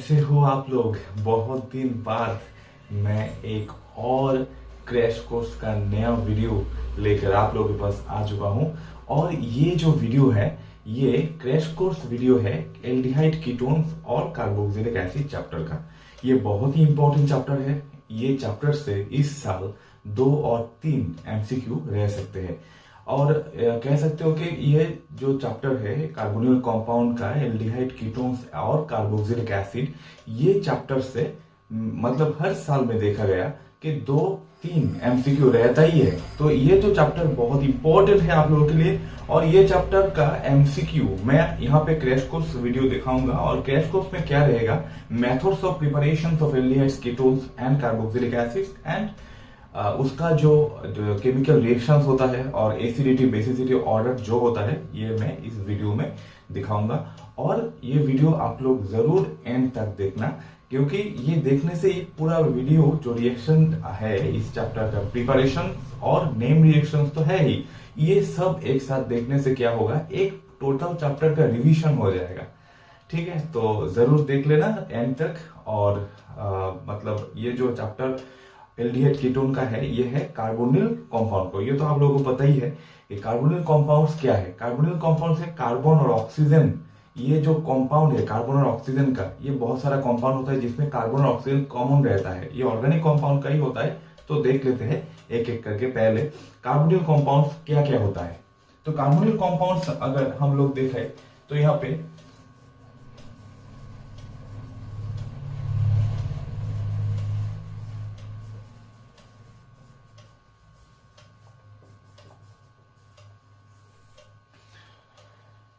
कैसे हो आप लोग। बहुत दिन बाद मैं एक और क्रैश कोर्स का नया वीडियो लेकर आप लोगों के पास आ चुका हूं। और ये जो वीडियो है ये क्रैश कोर्स वीडियो है एल्डिहाइड कीटोन्स और कार्बोक्सिलिक एसिड चैप्टर का। ये बहुत ही इंपॉर्टेंट चैप्टर है। ये चैप्टर से इस साल 2 और 3 एमसीक्यू रह सकते हैं। और कह सकते हो कि ये जो चैप्टर है कार्बोनिल कंपाउंड का एल्डिहाइड कीटोन्स और कार्बोक्सिलिक एसिड, ये चैप्टर से मतलब हर साल में देखा गया कि 2-3 एमसीक्यू रहता ही है। तो ये तो चैप्टर बहुत इंपॉर्टेंट है आप लोगों के लिए। और ये चैप्टर का एमसीक्यू मैं यहाँ पे क्रैश कोर्स वीडियो दिखाऊंगा। और क्रैश कोर्स में क्या रहेगा, methods of preparation of aldehyde ketones and carboxylic acid and उसका जो केमिकल रिएक्शंस होता है और एसिडिटी बेसिसिटी ऑर्डर जो होता है, ये मैं इस वीडियो में दिखाऊंगा। और ये वीडियो आप लोग जरूर एंड तक देखना, क्योंकि ये देखने से ये पूरा वीडियो जो रिएक्शन है इस चैप्टर का प्रिपरेशन और नेम रिएक्शंस तो है ही, ये सब एक साथ देखने से क्या होगा, एक टोटल चैप्टर का रिवीजन हो जाएगा। ठीक है, तो जरूर देख लेना एंड तक। और मतलब ये जो चैप्टर एल्डिहाइड कीटोन का है ये है कार्बोनिल कंपाउंड को। ये तो आप लोगों को पता ही है कि कार्बोनिल कंपाउंड्स क्या है। कार्बोनिल कंपाउंड है कार्बन और ऑक्सीजन। ये जो कंपाउंड है कार्बन और ऑक्सीजन का, ये बहुत सारा कंपाउंड होता है जिसमें कार्बन और ऑक्सीजन कॉमन रहता है। ये ऑर्गेनिक कंपाउंड का ही होता है। तो देख लेते हैं एक एक करके। पहले कार्बोनिल कंपाउंड्स क्या क्या होता है। तो कार्बोनिल कंपाउंड्स अगर हम लोग देखें तो यहाँ पे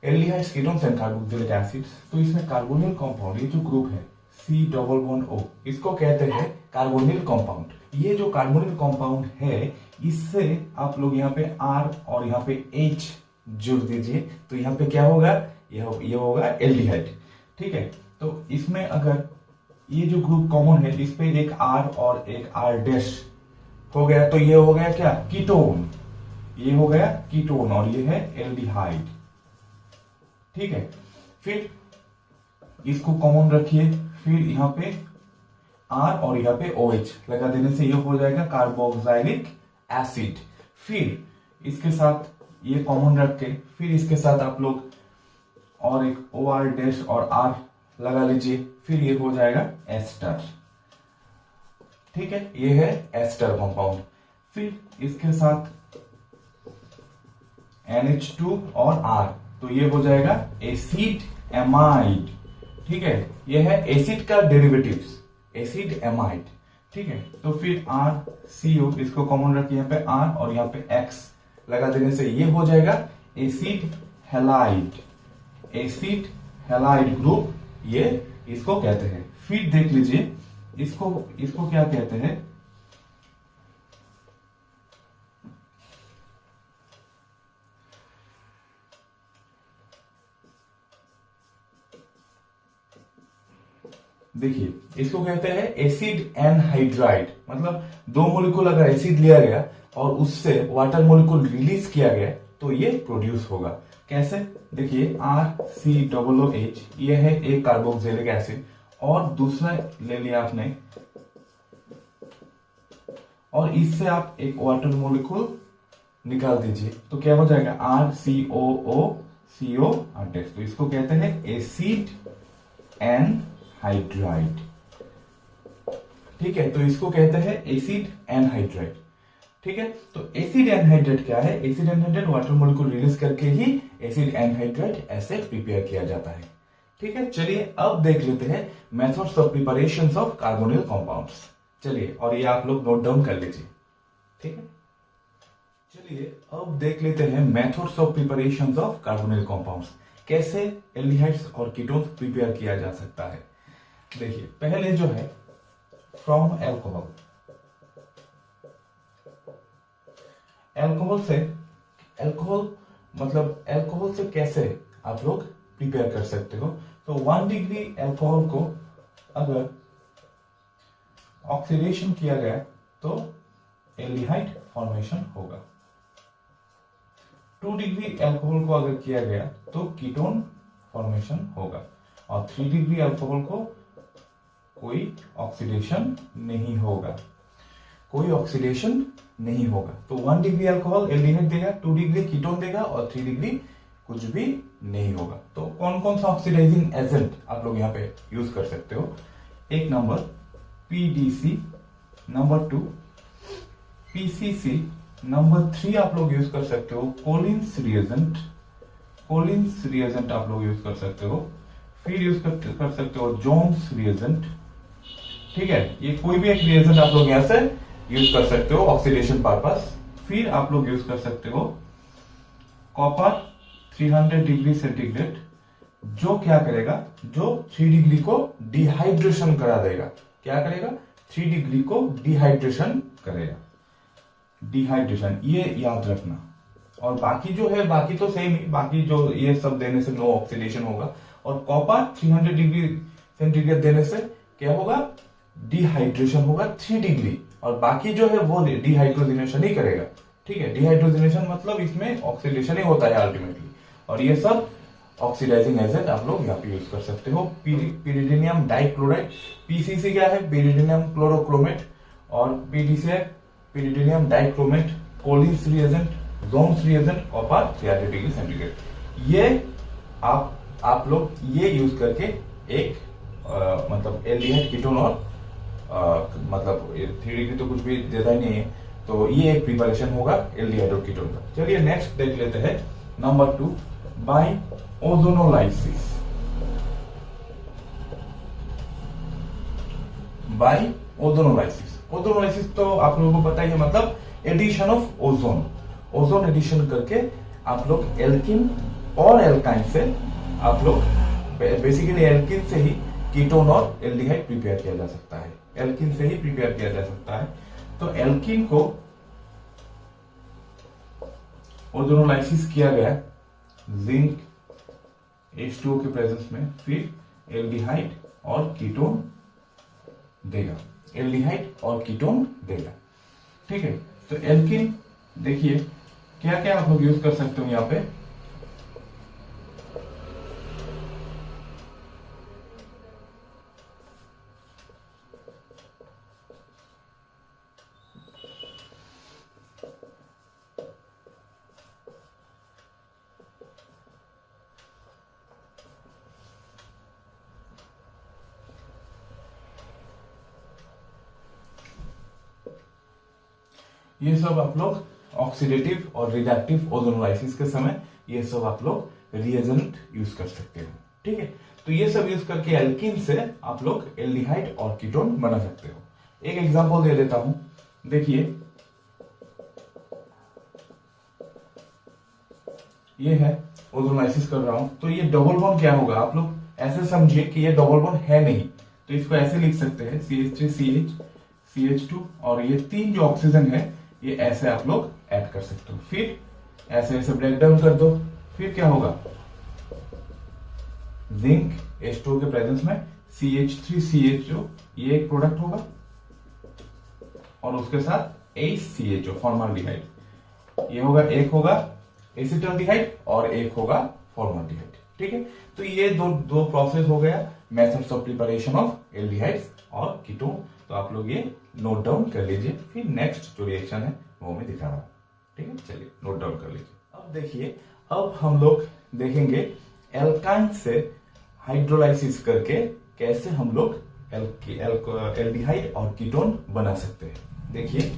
aldehydes ketones and carboxylic acids. तो इसमें कार्बोनिल कंपाउंड, ये जो ग्रुप है C+O, इसको कहते हैं कार्बोनिल कंपाउंड। ये जो कार्बोनिल कंपाउंड है इससे आप लोग यहाँ पे R और यहाँ पे H जोड़ दीजिए तो यहाँ पे क्या होगा, ये होगा एल्डिहाइड। ठीक है, तो इसमें अगर ये जो ग्रुप कॉमन है इस पे एक R और एक R' हो गया तो ये हो गया क्या, कीटोन। ये हो गया कीटोन और ये है एल्डिहाइड। ठीक है, फिर इसको कॉमन रखिए। फिर यहाँ पे R और यहाँ पे OH लगा देने से ये हो जाएगा कार्बोक्सिलिक एसिड। फिर इसके साथ ये कॉमन रख के फिर इसके साथ आप लोग और एक OR' और R लगा लीजिए, फिर ये हो जाएगा एस्टर। ठीक है, ये है एस्टर कंपाउंड। फिर इसके साथ NH2 और R, तो ये हो जाएगा एसिड एमाइड। ठीक है, ये है एसिड का डेरिवेटिव्स, एसिड एमाइड। ठीक है, तो फिर RCO, इसको कॉमन रखिए यहाँ पे R और यहाँ पे X लगा देने से ये हो जाएगा acid halide. Acid halide group ये इसको कहते हैं। फिर देख लीजिए इसको क्या कहते हैं, देखिए इसको कहते हैं एसिड एनहाइड्राइड। मतलब 2 मोलिकुल अगर एसिड लिया गया और उससे वाटर मोलिकुल रिलीज किया गया तो ये प्रोड्यूस होगा। कैसे, देखिए RCOOH ये है एक कार्बोक्सिलिक एसिड और दूसरा ले लिया आपने और इससे आप एक वाटर मोलिकुल निकाल दीजिए तो क्या हो जाएगा RCOO CO। तो इसको कहते हैं एसिड एनहाइड्राइड। ठीक है, तो इसको कहते हैं एसिड एनहाइड्राइड। ठीक है, तो एसिड एनहाइड्राइड क्या है, acid anhydride water molecule release करके ही एसिड एनहाइड्राइड ऐसे प्रिपेयर किया जाता है। ठीक है, चलिए अब देख लेते हैं methods of preparation of carbonyl compounds. चलिए, और ये आप लोग नोट डाउन कर लीजिए। ठीक है, चलिए अब देख लेते हैं methods of preparation of carbonyl compounds. कैसे एल्डिहाइड्स और कीटोन्स प्रिपेयर किया जा सकता है। देखिए पहले जो है फ्रॉम एल्कोहल। एल्कोहल से कैसे आप लोग प्रिपेयर कर सकते हो। तो 1 डिग्री एल्कोहल को अगर ऑक्सीडेशन किया गया तो एल्डिहाइड फॉर्मेशन होगा। 2 डिग्री एल्कोहल को अगर किया गया तो कीटोन फॉर्मेशन होगा। और 3 डिग्री एल्कोहल को कोई ऑक्सीडेशन नहीं होगा, कोई ऑक्सीडेशन नहीं होगा। तो 1 डिग्री अल्कोहल एल्डिहाइड देगा, 2 डिग्री कीटोन देगा और 3 डिग्री कुछ भी नहीं होगा। तो कौन कौन सा ऑक्सीडाइजिंग एजेंट आप लोग यहाँ पे यूज कर सकते हो? एक number PDC, number 2 PCC, number 3 आप लोग यूज कर सकते हो कोलिन्स रिएजेंट, कोलिन्स रिएजेंट आप लोग यूज कर सकते हो। फिर यूज कर सकते हो जोन्स रिएजेंट, ठीक है। ये कोई भी एक रिएजेंट आप लोग यहाँ से यूज कर सकते हो ऑक्सीडेशन पर्पस। फिर आप लोग यूज कर सकते हो कॉपर 300 डिग्री सेंटीग्रेड, जो क्या करेगा, जो 3 डिग्री को डिहाइड्रेशन करा देगा। क्या करेगा? 3 डिग्री को डिहाइड्रेशन करेगा। डिहाइड्रेशन ये याद रखना। और बाकी जो है, बाकी तो सेम ही, बाकी जो ये सब देने से नो ऑक्सीडेशन होगा। और कॉपर 300 डिग्री सेंटीग्रेड देने से क्या होगा? डिहाइड्रेशन होगा 3 डिग्री। और बाकी जो है वो डिहाइड्रोजिनेशन ही करेगा, ठीक है। डिहाइड्रोजिनेशन मतलब इसमें ऑक्सीडेशन ही होता है अल्टीमेटली। और ये सब ऑक्सीडाइजिंग एजेंट आप लोग यहाँ पे यूज कर सकते हो। पिरिडीनियम डाइक्लोराइड, PCC क्या है? पिरिडीनियम क्लोरोक्रोमेट, और PDC है pyridinium dichromate, Collins reagent, Jones reagent, copper 300 degree centigrade. ये आप लोग ये यूज करके एक मतलब एल्डिहाइड कीटोन और मतलब 3 डिग्री तो कुछ भी देता ही नहीं है, तो ये एक प्रिपरेशन होगा एल्डिहाइड और कीटोन का। चलिए नेक्स्ट देख लेते हैं number 2 by ozonolysis. By ozonolysis, ozonolysis तो आप लोगों को पता ही है, मतलब addition of ozone. Ozone addition करके आप लोग एल्किन और एल्काइन से आप लोग बेसिकली एल्किन से ही कीटोन और एल्डिहाइड प्रिपेयर किया जा सकता है। एल्किन से ही प्रिपेयर किया जा सकता है। तो एल्किन को ओजोनोलाइसिस किया गया जिंक H2O के प्रेजेंस में, फिर एल्डिहाइड और कीटोन देगा, एल्डिहाइड और कीटोन देगा, ठीक है। तो एल्किन देखिए क्या क्या आप लोग यूज कर सकते हो यहाँ पे। ये सब आप लोग ऑक्सीडेटिव और रिडक्टिव ओजोनोलाइसिस के समय ये सब आप लोग रिएजेंट यूज कर सकते हो, ठीक है। तो ये सब यूज करके एल्किन से आप लोग एल्डिहाइड और कीटोन बना सकते हो। एक एग्जांपल दे देता हूं, देखिए ये है ओजोनोलाइसिस कर रहा हूं, तो ये डबल बॉन्ड क्या होगा, आप लोग ऐसे समझिए कि ये डबल बॉन्ड है नहीं, तो इसको ऐसे लिख सकते हैं CH3CH CH2, और ये 3 जो ऑक्सीजन है ये ऐसे आप लोग ऐड कर सकते हो। फिर ऐसे ऐसे ब्रेक डाउन कर दो, फिर क्या होगा, जिंक H2O के प्रेजेंस में CH3CHO ये एक प्रोडक्ट होगा, और उसके साथ HCHO फॉर्माल्डिहाइड ये होगा, एक होगा एसिटाल्डिहाइड और एक होगा फॉर्माल्डिहाइड, ठीक है। तो ये दो प्रोसेस हो गया, methods of preparation of aldehydes और कीटोन। तो आप लोग ये नोट डाउन कर लीजिए, फिर नेक्स्ट जो रिएक्शन है वो मैं दिखा रहा हूं, ठीक है। चलिए नोट डाउन कर लीजिए। अब देखिए, अब हम लोग देखेंगे एल्काइन से हाइड्रोलाइसिस करके कैसे हम लोग एल्डिहाइड और कीटोन बना सकते हैं। देखिए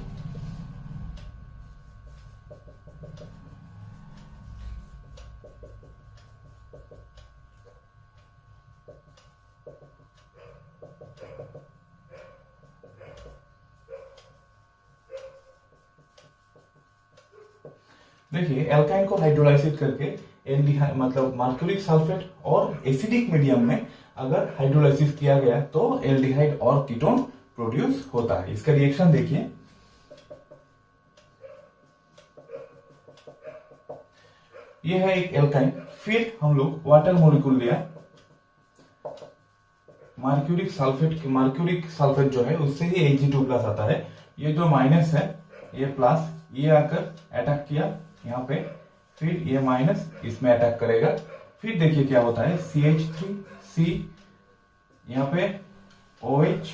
देखिए एल्काइन को हाइड्रोलाइसिस करके एल्डिहाइड मतलब मर्क्यूरिक सल्फेट और एसिडिक मीडियम में अगर हाइड्रोलाइसिस किया गया तो एल्डिहाइड और कीटोन प्रोड्यूस होता है। इसका रिएक्शन देखिए, ये है एक एल्काइन, फिर हम लोग वाटर मॉलिक्यूल लिया, मर्क्यूरिक सल्फेट जो है उससे ही Ag2+ आता है, ये जो माइनस है ये प्लस, ये आकर अटैक किया यहाँ पे, फिर ये माइनस इसमें अटैक करेगा, फिर देखिए क्या होता है CH3C यहाँ पे OH,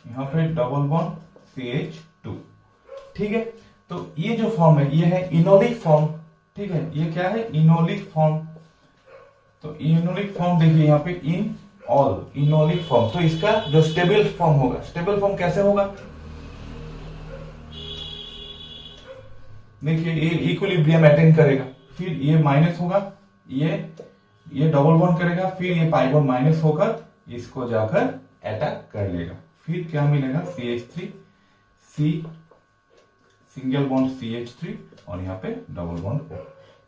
यहाँ पे डबल बॉन्ड CH2। ठीक है, तो ये जो फॉर्म है ये है इनोलिक फॉर्म। ठीक है, ये क्या है? Enolic form. तो इनोलिक फॉर्म देखिए यहाँ पे इन ऑल, इनोलिक फॉर्म। तो इसका जो स्टेबल फॉर्म होगा, स्टेबल फॉर्म कैसे होगा? देखिए ये इक्विलिब्रियम अटेन करेगा, फिर ये माइनस होगा, ये डबल बॉन्ड करेगा, फिर ये पाई बॉन्ड माइनस होकर इसको जाकर अटैक कर लेगा। फिर क्या मिलेगा? CH3, C single bond CH3 और यहाँ पे डबल बॉन्ड O।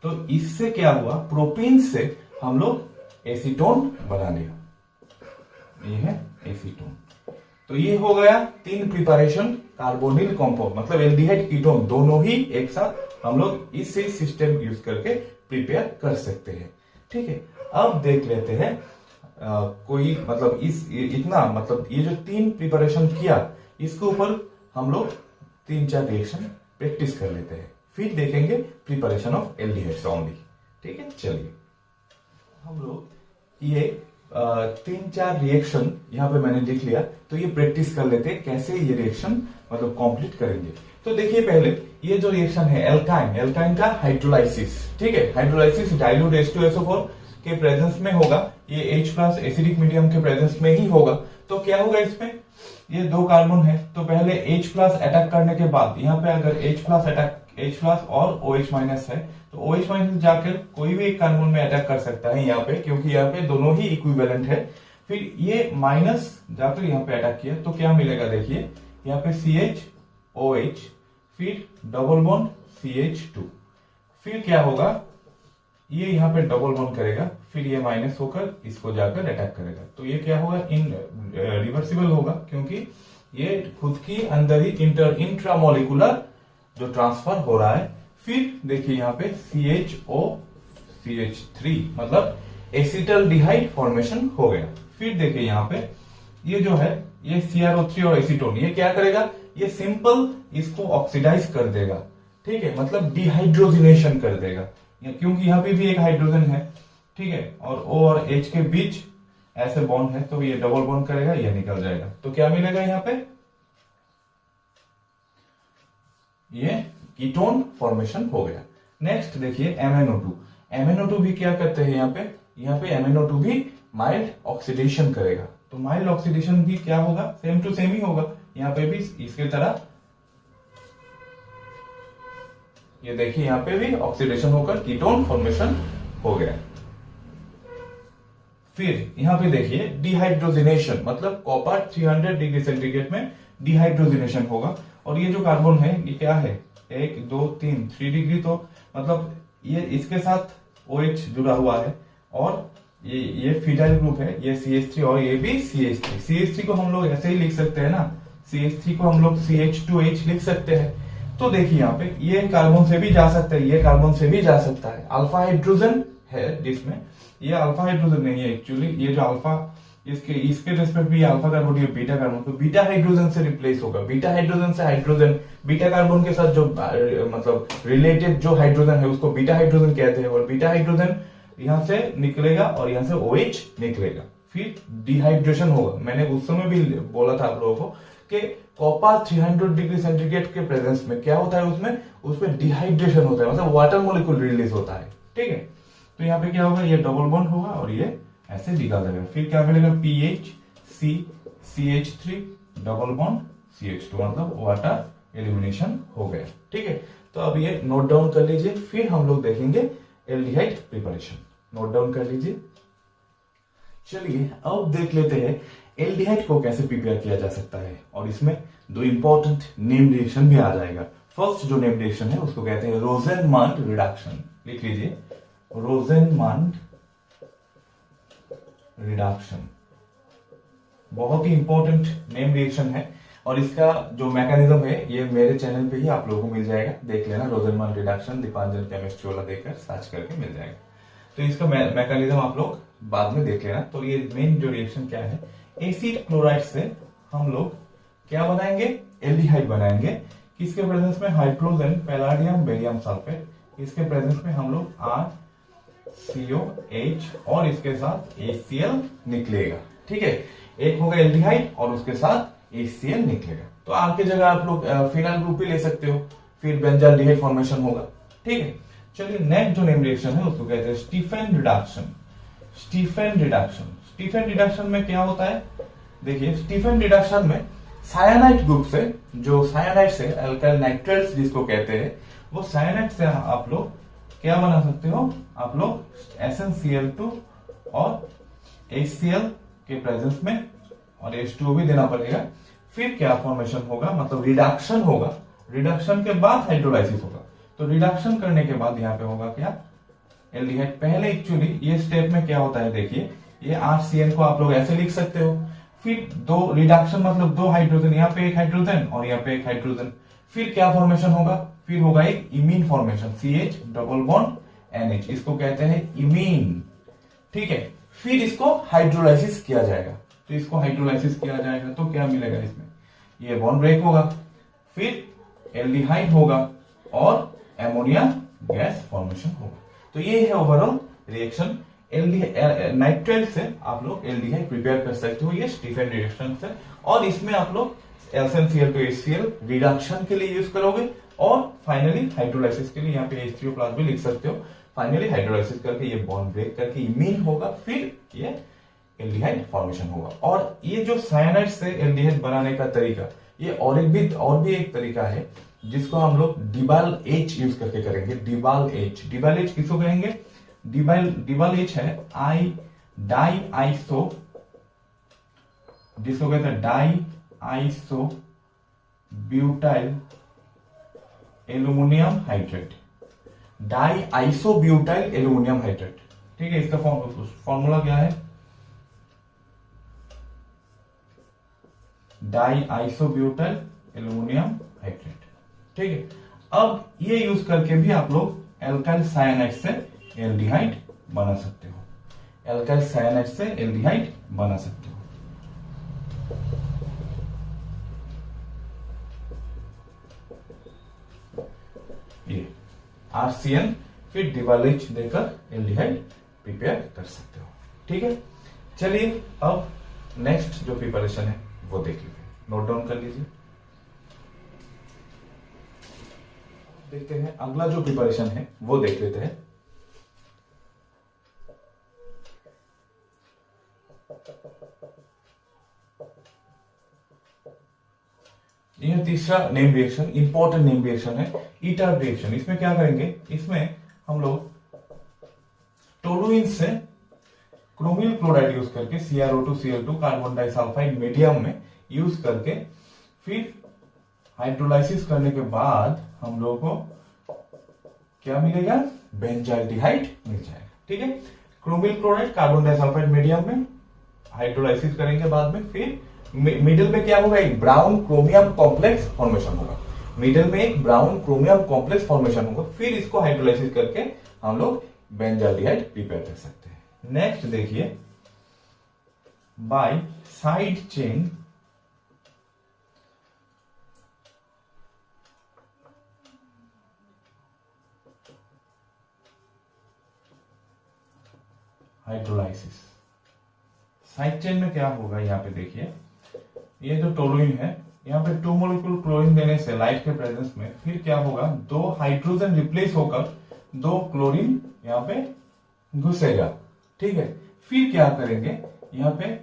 तो इससे क्या हुआ? प्रोपीन से हम लोग एसीटोन बना लिया, ये है एसीटोन। तो ये हो गया 3 प्रिपरेशन कार्बोनिल कंपाउंड, मतलब एल्डिहाइड कीटोन दोनों ही एक साथ हम लोग इस सिस्टम यूज करके प्रिपेयर कर सकते हैं। ठीक है, अब देख लेते हैं कोई मतलब इतना मतलब ये जो 3 प्रिपरेशन किया इसके ऊपर हम लोग 3-4 रिएक्शन प्रैक्टिस कर लेते हैं, फिर देखेंगे प्रिपरेशन ऑफ एल्डिहाइड्स ओनली। ठीक है, चलिए हम लोग ये 3-4 रिएक्शन यहाँ पे मैंने लिख लिया, तो ये प्रैक्टिस कर लेते हैं कैसे ये रिएक्शन मतलब कंप्लीट करेंगे। तो देखिए पहले ये जो रिएक्शन है एल्काइन, एल्काइन का हाइड्रोलाइसिस। ठीक है, हाइड्रोलाइसिस डाइल्यूट H2SO4 के प्रेजेंस में होगा, ये H+ एसिडिक मीडियम के प्रेजेंस में ही होगा। तो क्या होगा इसमें? ये 2 कार्बन है, तो पहले H+ अटैक करने के बाद यहाँ पे अगर H+ और OH- है, तो OH- जाकर कोई भी एक कार्बन में अटैक कर सकता है यहाँ पे, क्योंकि यहाँ पे दोनों ही इक्विवेलेंट है। फिर ये माइनस जाकर यहाँ पे अटैक किया, तो क्या मिलेगा? देखिए यहाँ पे CH-OH, फिर डबल बॉन्ड CH2, फिर क्या होगा? ये यहाँ पे डबल बॉन्ड करेगा, फिर ये माइनस होकर इसको जाकर अटैक करेगा। तो ये क्या होगा? रिवर्सिबल होगा, क्योंकि ये खुद की अंदर ही इंट्रामोलिकुलर जो ट्रांसफर हो रहा है। फिर देखिए यहाँ पे CHO-CH3 मतलब एसिटल्डिहाइड फॉर्मेशन हो गया। फिर देखिए यहाँ पे ये जो है ये CrO3 और एसीटोन, ये क्या करेगा? ये सिंपल इसको ऑक्सीडाइज कर देगा। ठीक है, मतलब डिहाइड्रोजिनेशन कर देगा, क्योंकि यहाँ पे भी एक हाइड्रोजन है। ठीक है, और O और H के बीच ऐसे बॉन्ड है, तो ये डबल बॉन्ड करेगा, ये निकल जाएगा। तो क्या मिलेगा यहाँ पे? ये कीटोन फॉर्मेशन हो गया। नेक्स्ट देखिए MnO2, MnO2 भी क्या करते हैं यहाँ पे MnO2 भी माइल्ड ऑक्सीडेशन करेगा। तो माइल्ड ऑक्सीडेशन भी क्या होगा? सेम टू सेम ही होगा, यहाँ पे भी इसके तरह ये देखिए यहाँ पे भी ऑक्सीडेशन होकर कीटोन फॉर्मेशन हो गया। फिर यहाँ पे देखिए डिहाइड्रोजिनेशन, मतलब कॉपर 300 डिग्री सेंटीग्रेड में डिहाइड्रोजिनेशन होगा। और ये जो कार्बन है ये क्या है? 1 2 3 3 डिग्री, तो मतलब ये इसके साथ OH जुड़ा हुआ है, और ये फिनाइल ग्रुप है, ये CH3 और ये भी CH3। CH3 को हम लोग ऐसे ही लिख सकते हैं ना, CH3 को हम लोग CH2H लिख सकते हैं। तो देखिए यहाँ पे ये कार्बन से भी जा सकता है, ये कार्बन से भी जा सकता है। अल्फा हाइड्रोजन है जिसमें, ये अल्फा हाइड्रोजन नहीं है एक्चुअली, ये जो अल्फा इसके रेस्पेक्ट में अल्फा कार्बन, ये बीटा कार्बन, तो बीटा हाइड्रोजन से रिप्लेस होगा। बीटा हाइड्रोजन से हाइड्रोजन बीटा कार्बन के साथ जो मतलब रिलेटेड जो हाइड्रोजन है उसको बीटा हाइड्रोजन कहते हैं, और बीटा हाइड्रोजन यहां से निकलेगा और यहां से OH निकलेगा, फिर डिहाइड्रेशन होगा। मैंने उस समय भी बोला था आप लोगों को कि कॉपर 300 डिग्री सेंटीग्रेड के प्रेजेंस में क्या होता है? उसमें डिहाइड्रेशन होता है, मतलब वाटर मॉलिक्यूल रिलीज होता है। ठीक है, तो यहाँ पे क्या होगा? ये डबल बॉन्ड होगा और ये ऐसे निकाल जाएगा। फिर क्या मिलेगा? CH3 डबल बॉन्ड CH2, मतलब वाटर एलिमिनेशन हो गया। ठीक है, तो अब ये नोट डाउन कर लीजिए, फिर हम लोग देखेंगे एल्डिहाइड प्रिपरेशन। नोट डाउन कर लीजिए। चलिए अब देख लेते हैं एल्डिहाइड को कैसे प्रिपेयर किया जा सकता है, और इसमें 2 इंपॉर्टेंट नेम रिएक्शन भी आ जाएगा। फर्स्ट जो नेम रिएक्शन है उसको कहते हैं रोजेनमांड रिडक्शन। लिख लीजिए, रोजेनमांड रिडक्शन बहुत ही इंपॉर्टेंट नेम रिएक्शन है, और इसका जो मैकेनिज्म है ये मेरे चैनल पे ही आप लोगों को मिल जाएगा, देख लेना। रोजेनमांड रिडक्शन दीपांजन केमिस्ट्री वाला देखकर सर्च करके मिल जाएगा। तो इसका मैकेनिज्म आप लोग बाद में देख लेना। तो ये मेन जो रिएक्शन क्या है, एसिड क्लोराइड से हम लोग क्या बनाएंगे? एल्डिहाइड बनाएंगे। किसके प्रेजेंस में? हाइड्रोजन, पैलाडियम, बेरियम सल्फेट, इसके प्रेजेंस में हम लोग RCOH और इसके साथ HCl निकलेगा। ठीक है, एक होगा एल्डिहाइड और उसके साथ HCl निकलेगा। तो आर की जगह आप लोग फिनाइल ग्रुप ही ले सकते हो, फिर बेंजाल्डिहाइड फॉर्मेशन होगा। ठीक है, चलिए नेक्स्ट जो नेम रिएक्शन है उसको कहते हैं Stephen reduction. Stephen reduction, Stephen reduction में क्या होता है, देखिए स्टीफन रिडक्शन में सायानाइड ग्रुप से, जो सायानाइड से अल्काइल नाइट्रेट्स जिसको कहते हैं, वो सायानाइड से आप लोग क्या बना सकते हो, आप लोग SnCl2 और HCl के प्रेजेंस में, और H2O भी देना पड़ेगा। फिर क्या फॉर्मेशन होगा, मतलब रिडक्शन होगा, रिडक्शन के बाद हाइड्रोलाइसिस होगा। तो रिडक्शन करने के बाद यहाँ पे होगा क्या, एल्डिहाइड। पहले एक्चुअली ये स्टेप में क्या होता है, देखिए ये RCN को आप लोग ऐसे लिख सकते हो, फिर दो रिडक्शन मतलब दो हाइड्रोजन, यहाँ पे एक हाइड्रोजन और यहाँ पे एक हाइड्रोजन, फिर क्या फॉर्मेशन होगा, फिर होगा एक imine formation, CH double bond NH, इसको कहते हैं इमीन। ठीक है, फिर इसको हाइड्रोलाइसिस किया जाएगा। तो इसको हाइड्रोलाइसिस किया जाएगा तो क्या मिलेगा इसमें, ये बॉन्ड ब्रेक होगा, फिर एल्डिहाइड होगा और एमोनिया गैस फॉर्मेशन होगा। तो ये है ओवरऑल रिएक्शन। नाइट्राइल से आप लोग एल्डिहाइड प्रिपेयर कर सकते हो, ये स्टीफन रिएक्शन से। और इसमें आप लोग SnCl2 HCl रिडक्शन के लिए यूज करोगे, और फाइनली हाइड्रोलाइसिस के लिए यहाँ पे H3O+ भी लिख सकते हो। फाइनली हाइड्रोलाइसिस करके ये बॉन्ड ब्रेक करके इमीन होगा, फिर ये एल्डिहाइड फॉर्मेशन होगा। और ये जो साइनाइड से एल्डिहाइड बनाने का तरीका, ये और भी एक तरीका है जिसको हम लोग डिबाल H यूज करके करेंगे। डिबाल H, डिबाल H किसको कहेंगे, डिबाल H है डाई आइसो, जिसको कहते हैं di iso butyl aluminium hydrate, di iso butyl aluminium hydrate. ठीक है, इसका फॉर्मूला क्या है, di iso butyl aluminium hydrate. ठीक है, अब ये यूज करके भी आप लोग एल्काइल साइनाइड से एल्डिहाइड बना सकते हो, एल्काइल साइनाइड से एल्डिहाइड बना सकते हो। ये RCN फिर डिबाल H देकर एल्डिहाइड प्रिपेयर कर सकते हो। ठीक है, चलिए अब नेक्स्ट जो प्रिपरेशन है वो देख लीजिए, नोट डाउन कर लीजिए। देखते हैं अगला जो प्रिपरेशन है वो देख लेते हैं। यह तीसरा name reaction, important name reaction है, ईटार रिएक्शन। इसमें क्या करेंगे, इसमें हम लोग टोलुइन से क्रोमिल क्लोराइड यूज करके CrO2Cl2 कार्बन डाइसल्फाइड मीडियम में यूज करके, फिर हाइड्रोलाइसिस करने के बाद हम लोगों को क्या मिलेगा, बेंजाल्डिहाइड मिल जाएगा। ठीक है, chromyl chloride carbon disulphide medium में हाइड्रोलाइसिस करेंगे बाद में, फिर मिडिल में क्या होगा, एक ब्राउन क्रोमियम कॉम्प्लेक्स फॉर्मेशन होगा, मिडिल में एक ब्राउन क्रोमियम कॉम्प्लेक्स फॉर्मेशन होगा, फिर इसको हाइड्रोलाइसिस करके हम लोग बेंजाल्डिहाइड प्रिपेयर कर सकते हैं। नेक्स्ट देखिए, by side chain hydrolysis. Side chain में क्या होगा, यहाँ पे देखिए ये जो टोलुइन है, यहाँ पे 2 मोलिक्यूल क्लोरीन देने से लाइट के प्रेजेंस में, फिर क्या होगा, 2 हाइड्रोजन रिप्लेस होकर 2 क्लोरीन यहाँ पे घुसेगा। ठीक है, फिर क्या करेंगे, यहाँ पे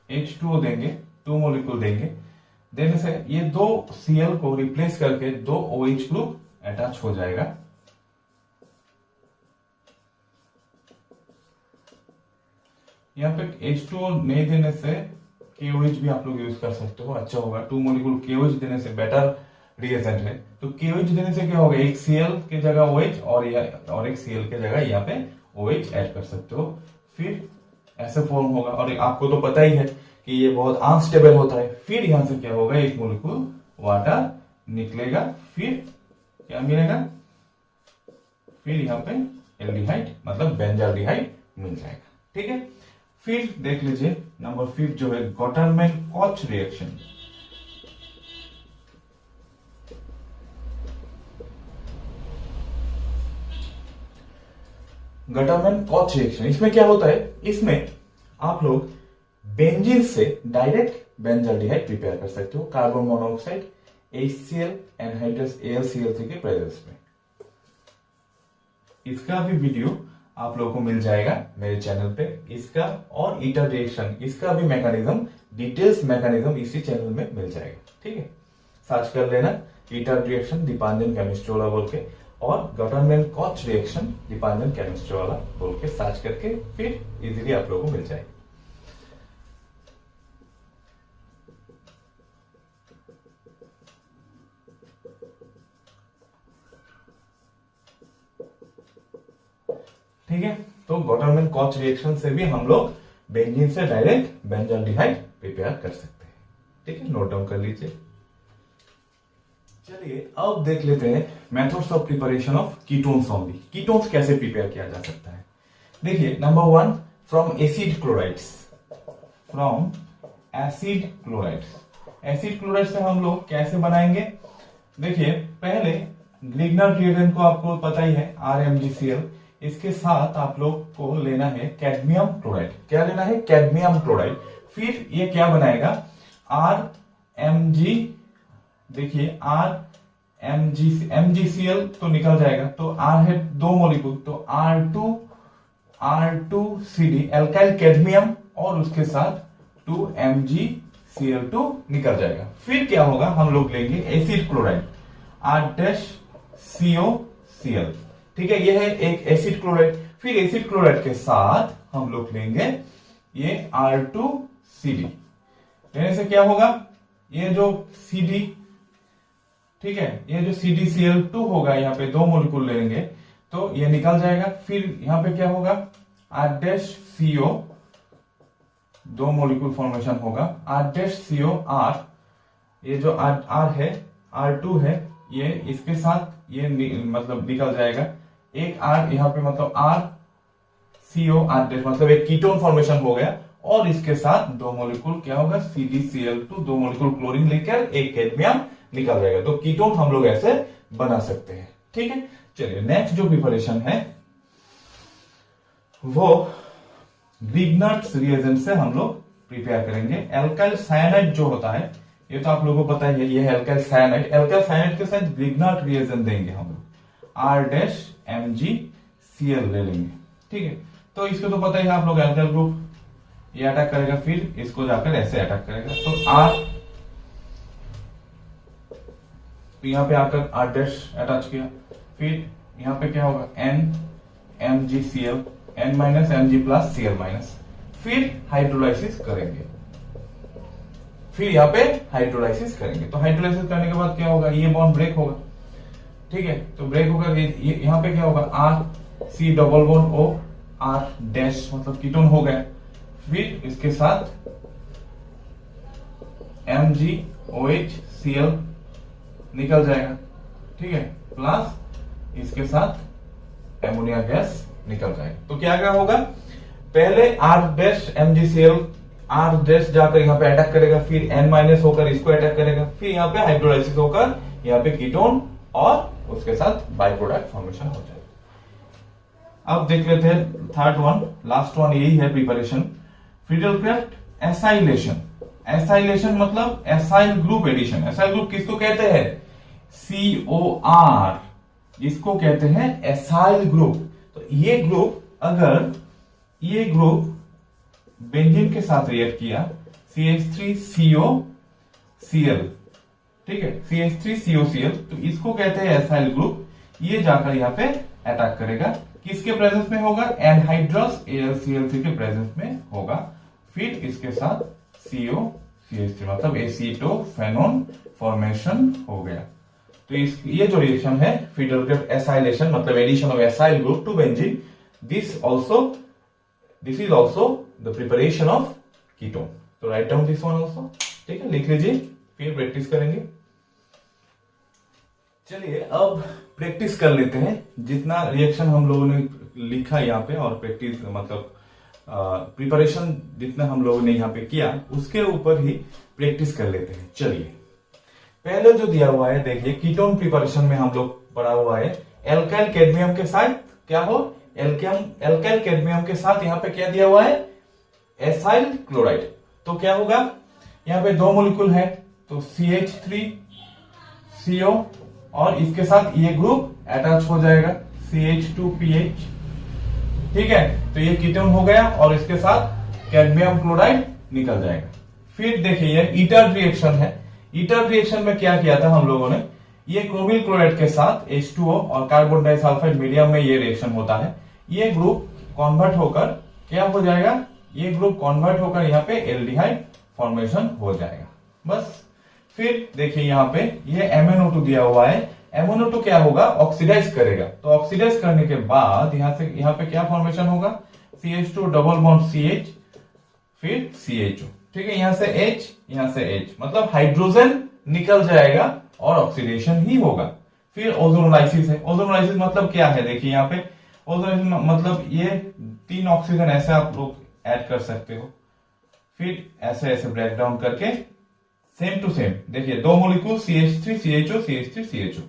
H2O देंगे, 2 मोलिक्यूल देने से ये 2 Cl को रिप्लेस करके 2 OH ग्रुप अटैच हो जाएगा। यहाँ पे H2O नहीं देने से KOH भी आप लोग यूज कर सकते हो, अच्छा होगा। 2 मोलिक्यूल KOH देने से बेटर रिएजेंट है, तो KOH देने से क्या होगा, एक Cl के जगह OH और एक Cl के जगह यहाँ पे OH ऐड कर सकते हो, फिर ऐसे फॉर्म होगा। और आपको तो पता ही है कि ये बहुत अनस्टेबल होता है। फिर यहां से क्या होगा, एक मोलिक्यूल वाटर निकलेगा, फिर क्या मिलेगा, फिर यहाँ पे एल्डिहाइड मतलब बेंजाल्डिहाइड मिल जाएगा। ठीक है, फिर देख लीजिए नंबर 5 जो है गॉटरमैन-कोच रिएक्शन। गॉटरमैन-कोच रिएक्शन, इसमें क्या होता है, इसमें आप लोग बेंजीन से डायरेक्ट बेंजाल्डिहाइड प्रिपेयर कर सकते हो carbon monoxide HCl anhydrous AlCl3 के प्रेजेंस में। इसका भी वीडियो आप लोगों को मिल जाएगा मेरे चैनल पे, इसका और ईटा रिएक्शन इसका भी मैकेनिज्म, डिटेल्स मैकेनिज्म इसी चैनल में मिल जाएगा। ठीक है, सर्च कर लेना ईटा रिएक्शन दीपांजन केमिस्ट्री वाला बोल के, और गटरमैन कॉच रिएक्शन दीपांजन केमिस्ट्री वाला बोल के सर्च करके फिर इजीली आप लोगों को मिल जाएगा। ठीक है, तो गटरमैन कॉच रिएक्शन से भी हम लोग बेंजीन से डायरेक्ट बेंजाल्डिहाइड प्रिपेयर कर सकते हैं। ठीक है, नोट डाउन कर लीजिए। चलिए अब देख लेते हैं methods of preparation of ketones only. Ketones कैसे प्रिपेयर किया जा सकता है। देखिए, number 1 from acid chlorides. From acid chlorides, acid chloride से हम लोग कैसे बनाएंगे। देखिए, पहले ग्रिग्नर रिएजेंट को आपको पता ही है RMgCl, इसके साथ आप लोग को लेना है कैडमियम क्लोराइड। क्या लेना है, कैडमियम क्लोराइड। फिर ये क्या बनाएगा, RMg, देखिए MgCl तो निकल जाएगा, तो R है 2 मॉलिक्यूल, तो R2CD एल्काइल कैडमियम, और उसके साथ 2MgCl2 निकल जाएगा। फिर क्या होगा, हम लोग लेंगे एसिड क्लोराइड R-COCl। ठीक है, ये है एक एसिड क्लोराइड। फिर एसिड क्लोराइड के साथ हम लोग लेंगे ये R2CD। लेने से क्या होगा, ये जो CD, ठीक है, ये जो CdCl2 होगा, यहाँ पे 2 मॉलिक्यूल लेंगे तो ये निकल जाएगा। फिर यहाँ पे क्या होगा, R-CO, 2 मॉलिक्यूल फॉर्मेशन होगा, R-COR, ये जो R है, R2 है, ये इसके साथ ये मतलब निकल जाएगा। एक R यहाँ पे मतलब RCOR, मतलब एक कीटोन फॉर्मेशन हो गया, और इसके साथ 2 मॉलिक्यूल क्या होगा, CdCl2, 2 मॉलिक्यूल क्लोरीन लेकर एक कैडमियम निकल जाएगा। तो कीटोन हम लोग ऐसे बना सकते हैं। ठीक है, चलिए नेक्स्ट जो प्रिपरेशन है वो ग्रिग्नर्स रिएजेंट से हम लोग प्रिपेयर करेंगे। एल्काइल साइनाइड जो होता है, ये तो आप लोगों को पता ही है, ये है एल्काइल साइनाइड। एल्काइल साइनाइड के साथ ग्रिग्नर्स रिएजेंट देंगे हम लोग, R-MgCl ले लेंगे। ठीक है, तो इसको तो पता ही है आप लोग, एल्काइल ग्रुप ये अटैक करेगा, फिर इसको जाकर ऐसे अटैक करेगा, तो R, यहां पे आकर R- अटैच किया, फिर यहां पे क्या होगा, NMgCl, N- Mg plus Cl-, फिर हाइड्रोलाइसिस करेंगे, फिर यहाँ पे हाइड्रोलाइसिस करेंगे। तो हाइड्रोलाइसिस करने के बाद क्या होगा, ये बॉन्ड ब्रेक होगा। ठीक है, तो ब्रेक होकर यहाँ पे क्या होगा, R-C-O R- मतलब कीटोन हो गया। फिर इसके साथ MgOH Cl निकल जाएगा। ठीक है, प्लस इसके साथ एमोनिया गैस निकल जाएगा। तो क्या क्या होगा, पहले R-MgCl, R- जाकर यहाँ पे अटैक करेगा, फिर N- होकर इसको अटैक करेगा, फिर यहाँ पे हाइड्रोलाइसिस होकर यहाँ पे कीटोन और उसके साथ बाई प्रोडक्ट फॉर्मेशन हो जाएगा। अब देख लेते हैं थर्ड वन, लास्ट वन, यही है प्रिपरेशन, फ्रीडलक्राफ्ट एसाइलेशन। एसाइलेशन मतलब acyl group addition. Acyl group किसको कहते हैं, COR, इसको कहते हैं एसाइल ग्रुप। तो ये ग्रुप, अगर ये ग्रुप बेंजीन के साथ रिएक्ट किया, CH3COCl, ठीक है, CH3COCl, तो इसको कहते हैं एसाइल ग्रुप। ये जाकर यहाँ पे अटैक करेगा, किसके प्रेजेंस में होगा, एनहाइड्रस AlCl3 के प्रेजेंस में होगा। फिर इसके साथ COCH3 मतलब एसीटोफेनोन फॉर्मेशन हो गया। तो ये जो रिएक्शन है फ्रीडलक्राफ्ट एसाइलेशन मतलब addition of acyl group to benzene, this is also the preparation of ketone. तो write down this one also. ठीक है, लिख लीजिए, फिर प्रैक्टिस करेंगे। चलिए अब प्रैक्टिस कर लेते हैं। जितना रिएक्शन हम लोगों ने लिखा यहाँ पे और प्रैक्टिस मतलब प्रिपरेशन जितना हम लोगों ने यहाँ पे किया, उसके ऊपर ही प्रैक्टिस कर लेते हैं। चलिए, पहले जो दिया हुआ है देखिए, कीटोन प्रिपरेशन में हम लोग पढ़ा हुआ है एल्काइल कैडमियम के साथ क्या हो, एल्काइल कैडमियम के साथ यहाँ पे क्या दिया हुआ है, एसाइल क्लोराइड। तो क्या होगा, यहाँ पे दो मोलिक्यूल है तो CH3CO और इसके साथ ये ग्रुप अटैच हो जाएगा CH2PH। ठीक है, तो ये कीटोन हो गया और इसके साथ कैडमियम क्लोराइड निकल जाएगा। फिर देखिए ये ईटर रिएक्शन है। ईटर रिएक्शन में क्या किया था हम लोगों ने, ये क्रोमिल क्लोराइड के साथ H2O और कार्बन डाइसल्फाइड मीडियम में ये रिएक्शन होता है। ये ग्रुप कन्वर्ट होकर क्या हो जाएगा, ये ग्रुप कन्वर्ट होकर यहाँ पे एल्डिहाइड फॉर्मेशन हो जाएगा बस। फिर देखिए यहाँ पे ये MnO2 दिया हुआ है, MnO2 क्या होगा, ऑक्सीडाइज करेगा। तो ऑक्सीडाइज करने के बाद यहाँ पे क्या फॉर्मेशन होगा, CH2 डबल बॉन्ड CH फिर CHO। ठीक है, यहां से H यहां से H, मतलब हाइड्रोजन निकल जाएगा और ऑक्सीडेशन ही होगा। फिर ओजोनोलाइसिस है। ओजोनोलाइसिस मतलब क्या है, देखिए यहाँ पे ओजोनोलाइसिस मतलब ये 3 ऑक्सीजन ऐसे आप लोग ऐड कर सकते हो, फिर ऐसे ऐसे ब्रेक डाउन करके सेम टू सेम देखिए दो मोलिक्यूल CH3CHO CH3CHO,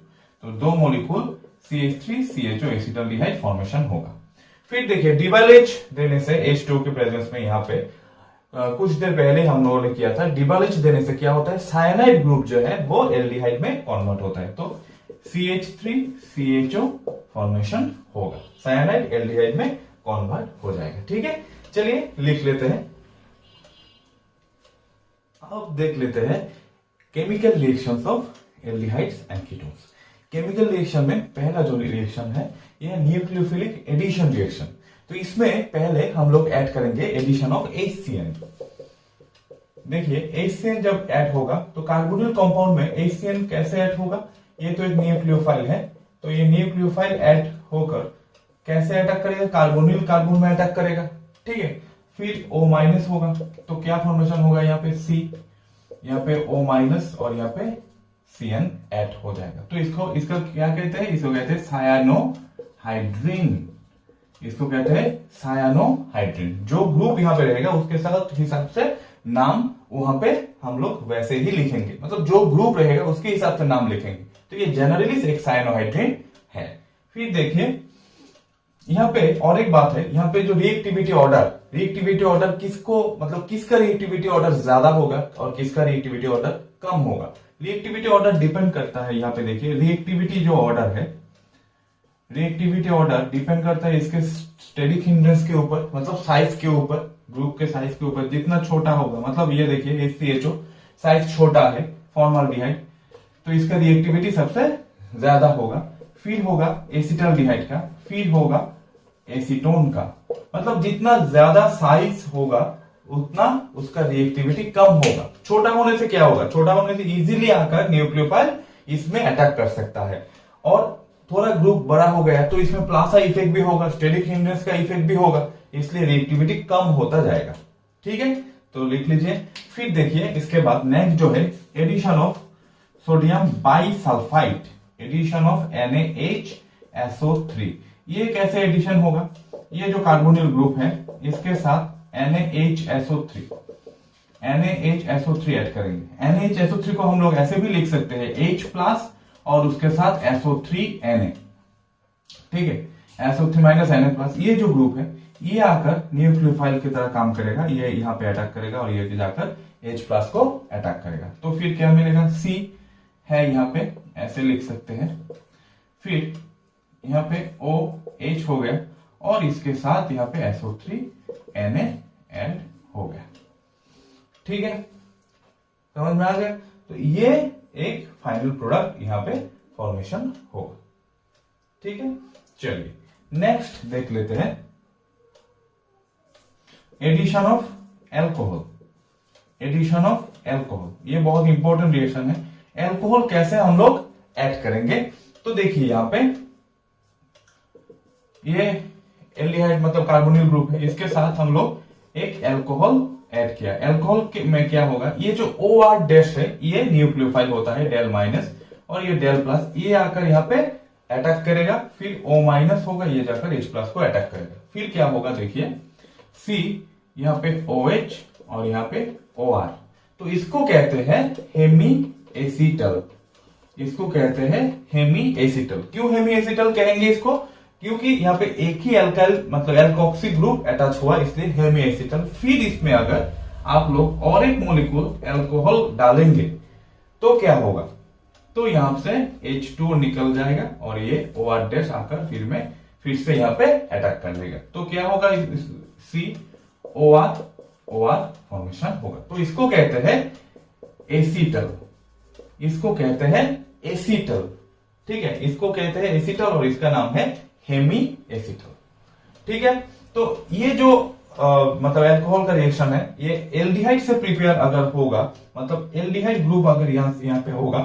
तो दो मोलिक्यूल CH3CHO एसिटाल्डिहाइड फॉर्मेशन होगा। फिर देखिए डिबाइलेज देने से H2O के प्रेजेंस में यहाँ पे कुछ देर पहले हम लोगों ने किया था, डिबाइलेज देने से क्या होता है, साइनाइड ग्रुप जो है वो एल्डिहाइड में कन्वर्ट होता है, तो CH3CHO फॉर्मेशन होगा, साइनाइड एल्डिहाइड में कन्वर्ट हो जाएगा। ठीक है, चलिए लिख लेते हैं। अब देख लेते हैं chemical reactions of aldehydes and ketones. Chemical reaction में पहला जो रिएक्शन है यह न्यूक्लियोफिलिक एडिशन रिएक्शन। तो इसमें पहले हम लोग ऐड करेंगे एडिशन ऑफ HCN। देखिए HCN जब ऐड होगा तो कार्बोनिल कंपाउंड में HCN कैसे ऐड होगा, ये तो एक न्यूक्लियोफाइल है, तो ये न्यूक्लियोफाइल ऐड होकर कैसे अटैक करेगा, कार्बोनिल कार्बन में अटैक करेगा। ठीक है, फिर O- होगा तो क्या फॉर्मेशन होगा, यहाँ पे C, यहाँ पे O- और यहाँ पे CN ऐड हो जाएगा। तो इसका क्या कहते हैं, इसको कहते हैं सायानोहाइड्रिन। इसको कहते हैं सायानोहाइड्रिन। जो ग्रुप यहाँ पे रहेगा उसके साथ हिसाब से नाम वहां पे हम लोग वैसे ही लिखेंगे, मतलब जो ग्रुप रहेगा उसके हिसाब से नाम लिखेंगे। तो ये जनरली एक सायानोहाइड्रिन है। फिर देखिए यहाँ पे और एक बात है, यहाँ पे जो रिएक्टिविटी ऑर्डर किसको, मतलब किसका रिएक्टिविटी ऑर्डर ज्यादा होगा और किसका रिएक्टिविटी ऑर्डर कम होगा। रिएक्टिविटी ऑर्डर डिपेंड करता है, यहाँ पे देखिए रिएक्टिविटी जो ऑर्डर है, रिएक्टिविटी ऑर्डर डिपेंड करता है इसके स्टेरिक हिंड्रेंस के ऊपर, मतलब साइज के ऊपर, ग्रुप के साइज के ऊपर। जितना छोटा होगा, मतलब ये देखिए HCHO साइज छोटा है फॉर्मल्डिहाइड, तो इसका रिएक्टिविटी सबसे ज्यादा होगा। फिर होगा एसिटाल्डिहाइड का, फिर होगा एसीटोन का, मतलब जितना ज्यादा साइज होगा उतना उसका रिएक्टिविटी कम होगा। छोटा होने से क्या होगा, छोटा होने से इजीली आकर न्यूक्लियोफाइल इसमें अटैक कर सकता है, और थोड़ा ग्रुप बड़ा हो गया तो इसमें प्लासा इफेक्ट भी होगा, स्टेरिक हिंड्रेंस का इफेक्ट भी होगा, इसलिए रिएक्टिविटी कम होता जाएगा। ठीक है, तो लिख लीजिए। फिर देखिए इसके बाद नेक्स्ट जो है addition of sodium bisulphite, addition of NaHSO3। ये कैसे एडिशन होगा, ये जो कार्बोनिल ग्रुप है इसके साथ NaHSO3 ऐड करेंगे। NaHSO3 को हम लोग ऐसे भी लिख सकते हैं H+ और उसके साथ SO3Na। ठीक है, SO3 Na+। ये जो ग्रुप है ये आकर न्यूक्लियोफाइल की तरह काम करेगा, ये यहाँ पे अटैक करेगा और ये जाकर H+ को अटैक करेगा। तो फिर क्या मिलेगा, C है यहाँ पे, ऐसे लिख सकते हैं। फिर यहाँ पे OH हो गया और इसके साथ यहाँ पे SO3Na ऐड हो गया। ठीक है, समझ में आ गया। तो ये एक फाइनल प्रोडक्ट यहाँ पे फॉर्मेशन होगा। ठीक है, चलिए नेक्स्ट देख लेते हैं addition of alcohol. Addition of alcohol ये बहुत इंपॉर्टेंट रिएक्शन है। एल्कोहल कैसे हम लोग ऐड करेंगे, तो देखिए यहाँ पे ये एल्डिहाइड मतलब कार्बोनिल ग्रुप है, इसके साथ हम लोग एक एल्कोहल ऐड किया। एल्कोहल में क्या होगा, ये जो OR- है ये न्यूक्लियोफाइल होता है del-, और ये del+, ये आकर यहाँ पे अटैक करेगा, फिर O- होगा, ये जाकर H+ को अटैक करेगा। फिर क्या होगा देखिए, C यहाँ पे OH और यहाँ पे OR, तो इसको कहते हैं हेमी एसिटल। इसको कहते हैं हेमी एसिटल। क्यों हेमी एसिटल कहेंगे इसको, क्योंकि यहाँ पे एक ही एल्काइल मतलब एल्कोक्सी ग्रुप अटैच हुआ, इसलिए हेमी एसिटल। फिर इसमें अगर आप लोग और एक मोलिक्यूल अल्कोहल डालेंगे तो क्या होगा, तो यहां से H2 निकल जाएगा और ये OR डैश आकर फिर से यहाँ पे अटैक कर लेगा। तो क्या होगा, COR फॉर्मेशन होगा। तो इसको कहते हैं एसीटल, इसको कहते हैं एसीटल। ठीक है, इसको कहते हैं एसीटल और इसका नाम है हेमी एसीटल। ठीक है, तो ये जो मतलब अल्कोहल का रिएक्शन है, ये एल्डिहाइड से प्रिपेयर अगर होगा, मतलब एल्डिहाइड ग्रुप अगर यहाँ पे होगा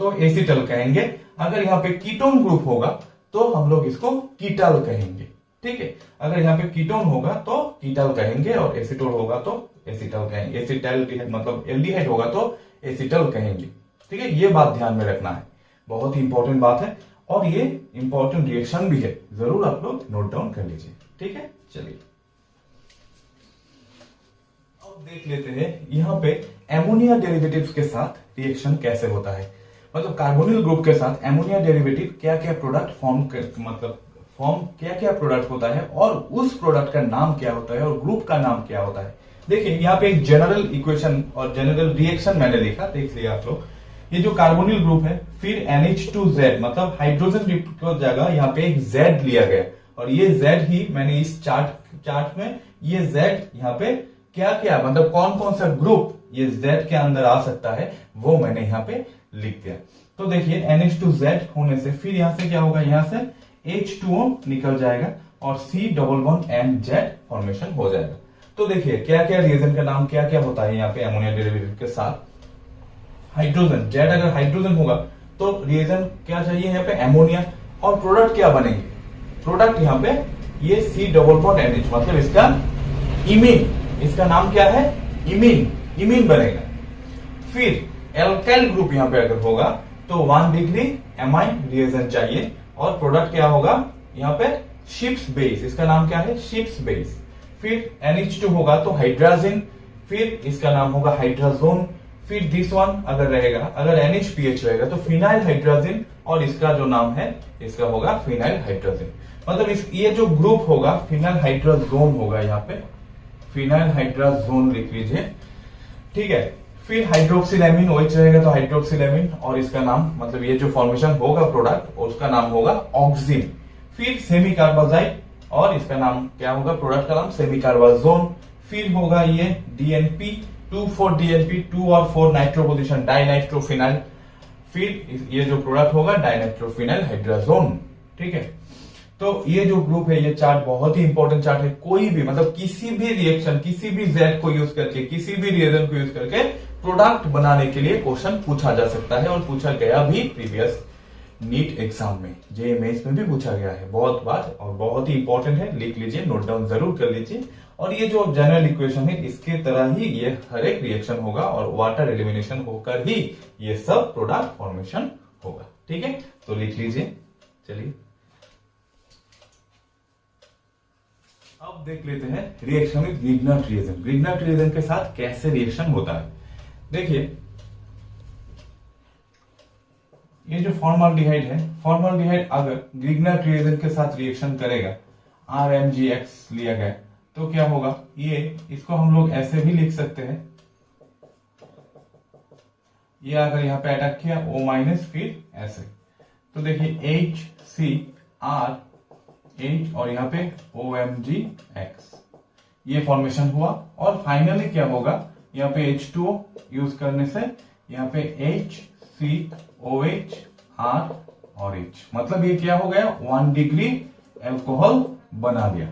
तो एसीटल कहेंगे। अगर यहाँ पे कीटोन ग्रुप होगा तो हम लोग इसको कीटल कहेंगे। ठीक है, अगर यहाँ पे कीटोन होगा तो कीटल कहेंगे और एसीटोल होगा तो एसीटल कहेंगे। एसीटल मतलब एल्डिहाइड होगा तो एसीटल कहेंगे। ठीक है, ये बात ध्यान में रखना है, बहुत ही इंपॉर्टेंट बात है और ये इंपॉर्टेंट रिएक्शन भी है, जरूर आप लोग नोट डाउन कर लीजिए। ठीक है, चलिए अब देख लेते हैं यहाँ पे एमोनिया डेरिवेटिव्स के साथ रिएक्शन कैसे होता है। मतलब कार्बोनिल ग्रुप के साथ एमोनिया डेरिवेटिव क्या क्या प्रोडक्ट फॉर्म क्या क्या प्रोडक्ट होता है और उस प्रोडक्ट का नाम क्या होता है और ग्रुप का नाम क्या होता है। देखिए यहाँ पे एक जनरल इक्वेशन और जनरल रिएक्शन मैंने लिखा, देख लिया आप लोग। ये जो कार्बोनिल ग्रुप है, फिर NH2Z मतलब हाइड्रोजन की जगह यहाँ पे एक Z लिया गया और ये Z ही मैंने इस चार्ट में ये Z यहाँ पे क्या क्या मतलब कौन कौन सा ग्रुप ये Z के अंदर आ सकता है वो मैंने यहाँ पे लिख दिया। तो देखिए NH2Z होने से फिर यहां से क्या होगा, यहां से H2O निकल जाएगा और C++N Z फॉर्मेशन हो जाएगा। तो देखिए क्या क्या रिएजेंट का नाम क्या क्या होता है यहाँ पे एमोनिया डेरिवेटिव के साथ। हाइड्रोजन, Z अगर हाइड्रोजन होगा तो रिएजेंट क्या चाहिए यहाँ पे, एमोनिया। और प्रोडक्ट क्या बनेंगे, प्रोडक्ट यहाँ पे ये C++NH मतलब इसका इमीन, इसका नाम क्या है, इमीन बनेगा। फिर एल्काइल ग्रुप यहाँ पे अगर होगा तो 1 डिग्री एमाइन रिएजेंट चाहिए और प्रोडक्ट क्या होगा यहाँ पे, शिप्स बेस, इसका नाम क्या है, शिप्स बेस। फिर NH2 होगा तो हाइड्रोजन, फिर इसका नाम होगा हाइड्राजोन। फिर दिस वन अगर रहेगा, अगर NHPH रहेगा तो फिनाइल हाइड्रोजन और इसका जो नाम है इसका होगा फिनाइल हाइड्रोजन। मतलब ये जो ग्रुप होगा फिनाइल हाइड्राजोन होगा, यहाँ पे फिनाइल हाइड्राजोन लिख लीजिए। ठीक है, फिर हाइड्रोक्सिलेमिन OH रहेगा तो हाइड्रोक्सिलेमिन और इसका नाम मतलब ये जो फॉर्मेशन होगा प्रोडक्ट उसका नाम होगा ऑक्सिन। फिर सेमी कार्बाजाइड और इसका नाम क्या होगा, प्रोडक्ट का नाम सेमी कार्बाजोन। फिर होगा ये DNP 2,4-DNP 2 और 4 नाइट्रो पोजिशन डाइनाइट्रोफिनाइल। फिर ये जो प्रोडक्ट होगा डाइनाइट्रोफिनाइल हाइड्राजोन। ठीक है, तो ये जो ग्रुप है ये चार्ट बहुत ही इंपॉर्टेंट चार्ट है। कोई भी मतलब किसी भी रिएक्शन, किसी भी Z को यूज करके, किसी भी रिएजेंट को यूज करके प्रोडक्ट बनाने के लिए क्वेश्चन पूछा जा सकता है और पूछा गया भी प्रीवियस नीट एग्जाम में, JMAS में भी पूछा गया है बहुत बार और बहुत ही इंपॉर्टेंट है। लिख लीजिए, नोट डाउन जरूर कर लीजिए। और ये जो जनरल इक्वेशन है इसके तरह ही ये हर एक रिएक्शन होगा और वाटर एलिमिनेशन होकर ही ये सब प्रोडक्ट फॉर्मेशन होगा। ठीक है, तो लिख लीजिए। चलिए अब देख लेते हैं reaction with Grignard reagent. Grignard reagent के साथ कैसे रिएक्शन होता है। देखिए ये जो फॉर्माल्डिहाइड है, फॉर्माल्डिहाइड अगर ग्रिग्नार्ड रिएजेंट के साथ रिएक्शन करेगा, RMgX लिया गया तो क्या होगा, ये इसको हम लोग ऐसे भी लिख सकते हैं। ये अगर यहाँ पे अटैक किया O- फिर ऐसे, तो देखिए HCr H और यहाँ पे OMgX ये फॉर्मेशन हुआ। और फाइनली क्या होगा, यहाँ पे H2O यूज करने से यहाँ पे HCOH R और H मतलब ये क्या हो गया, 1 डिग्री एल्कोहल बना दिया।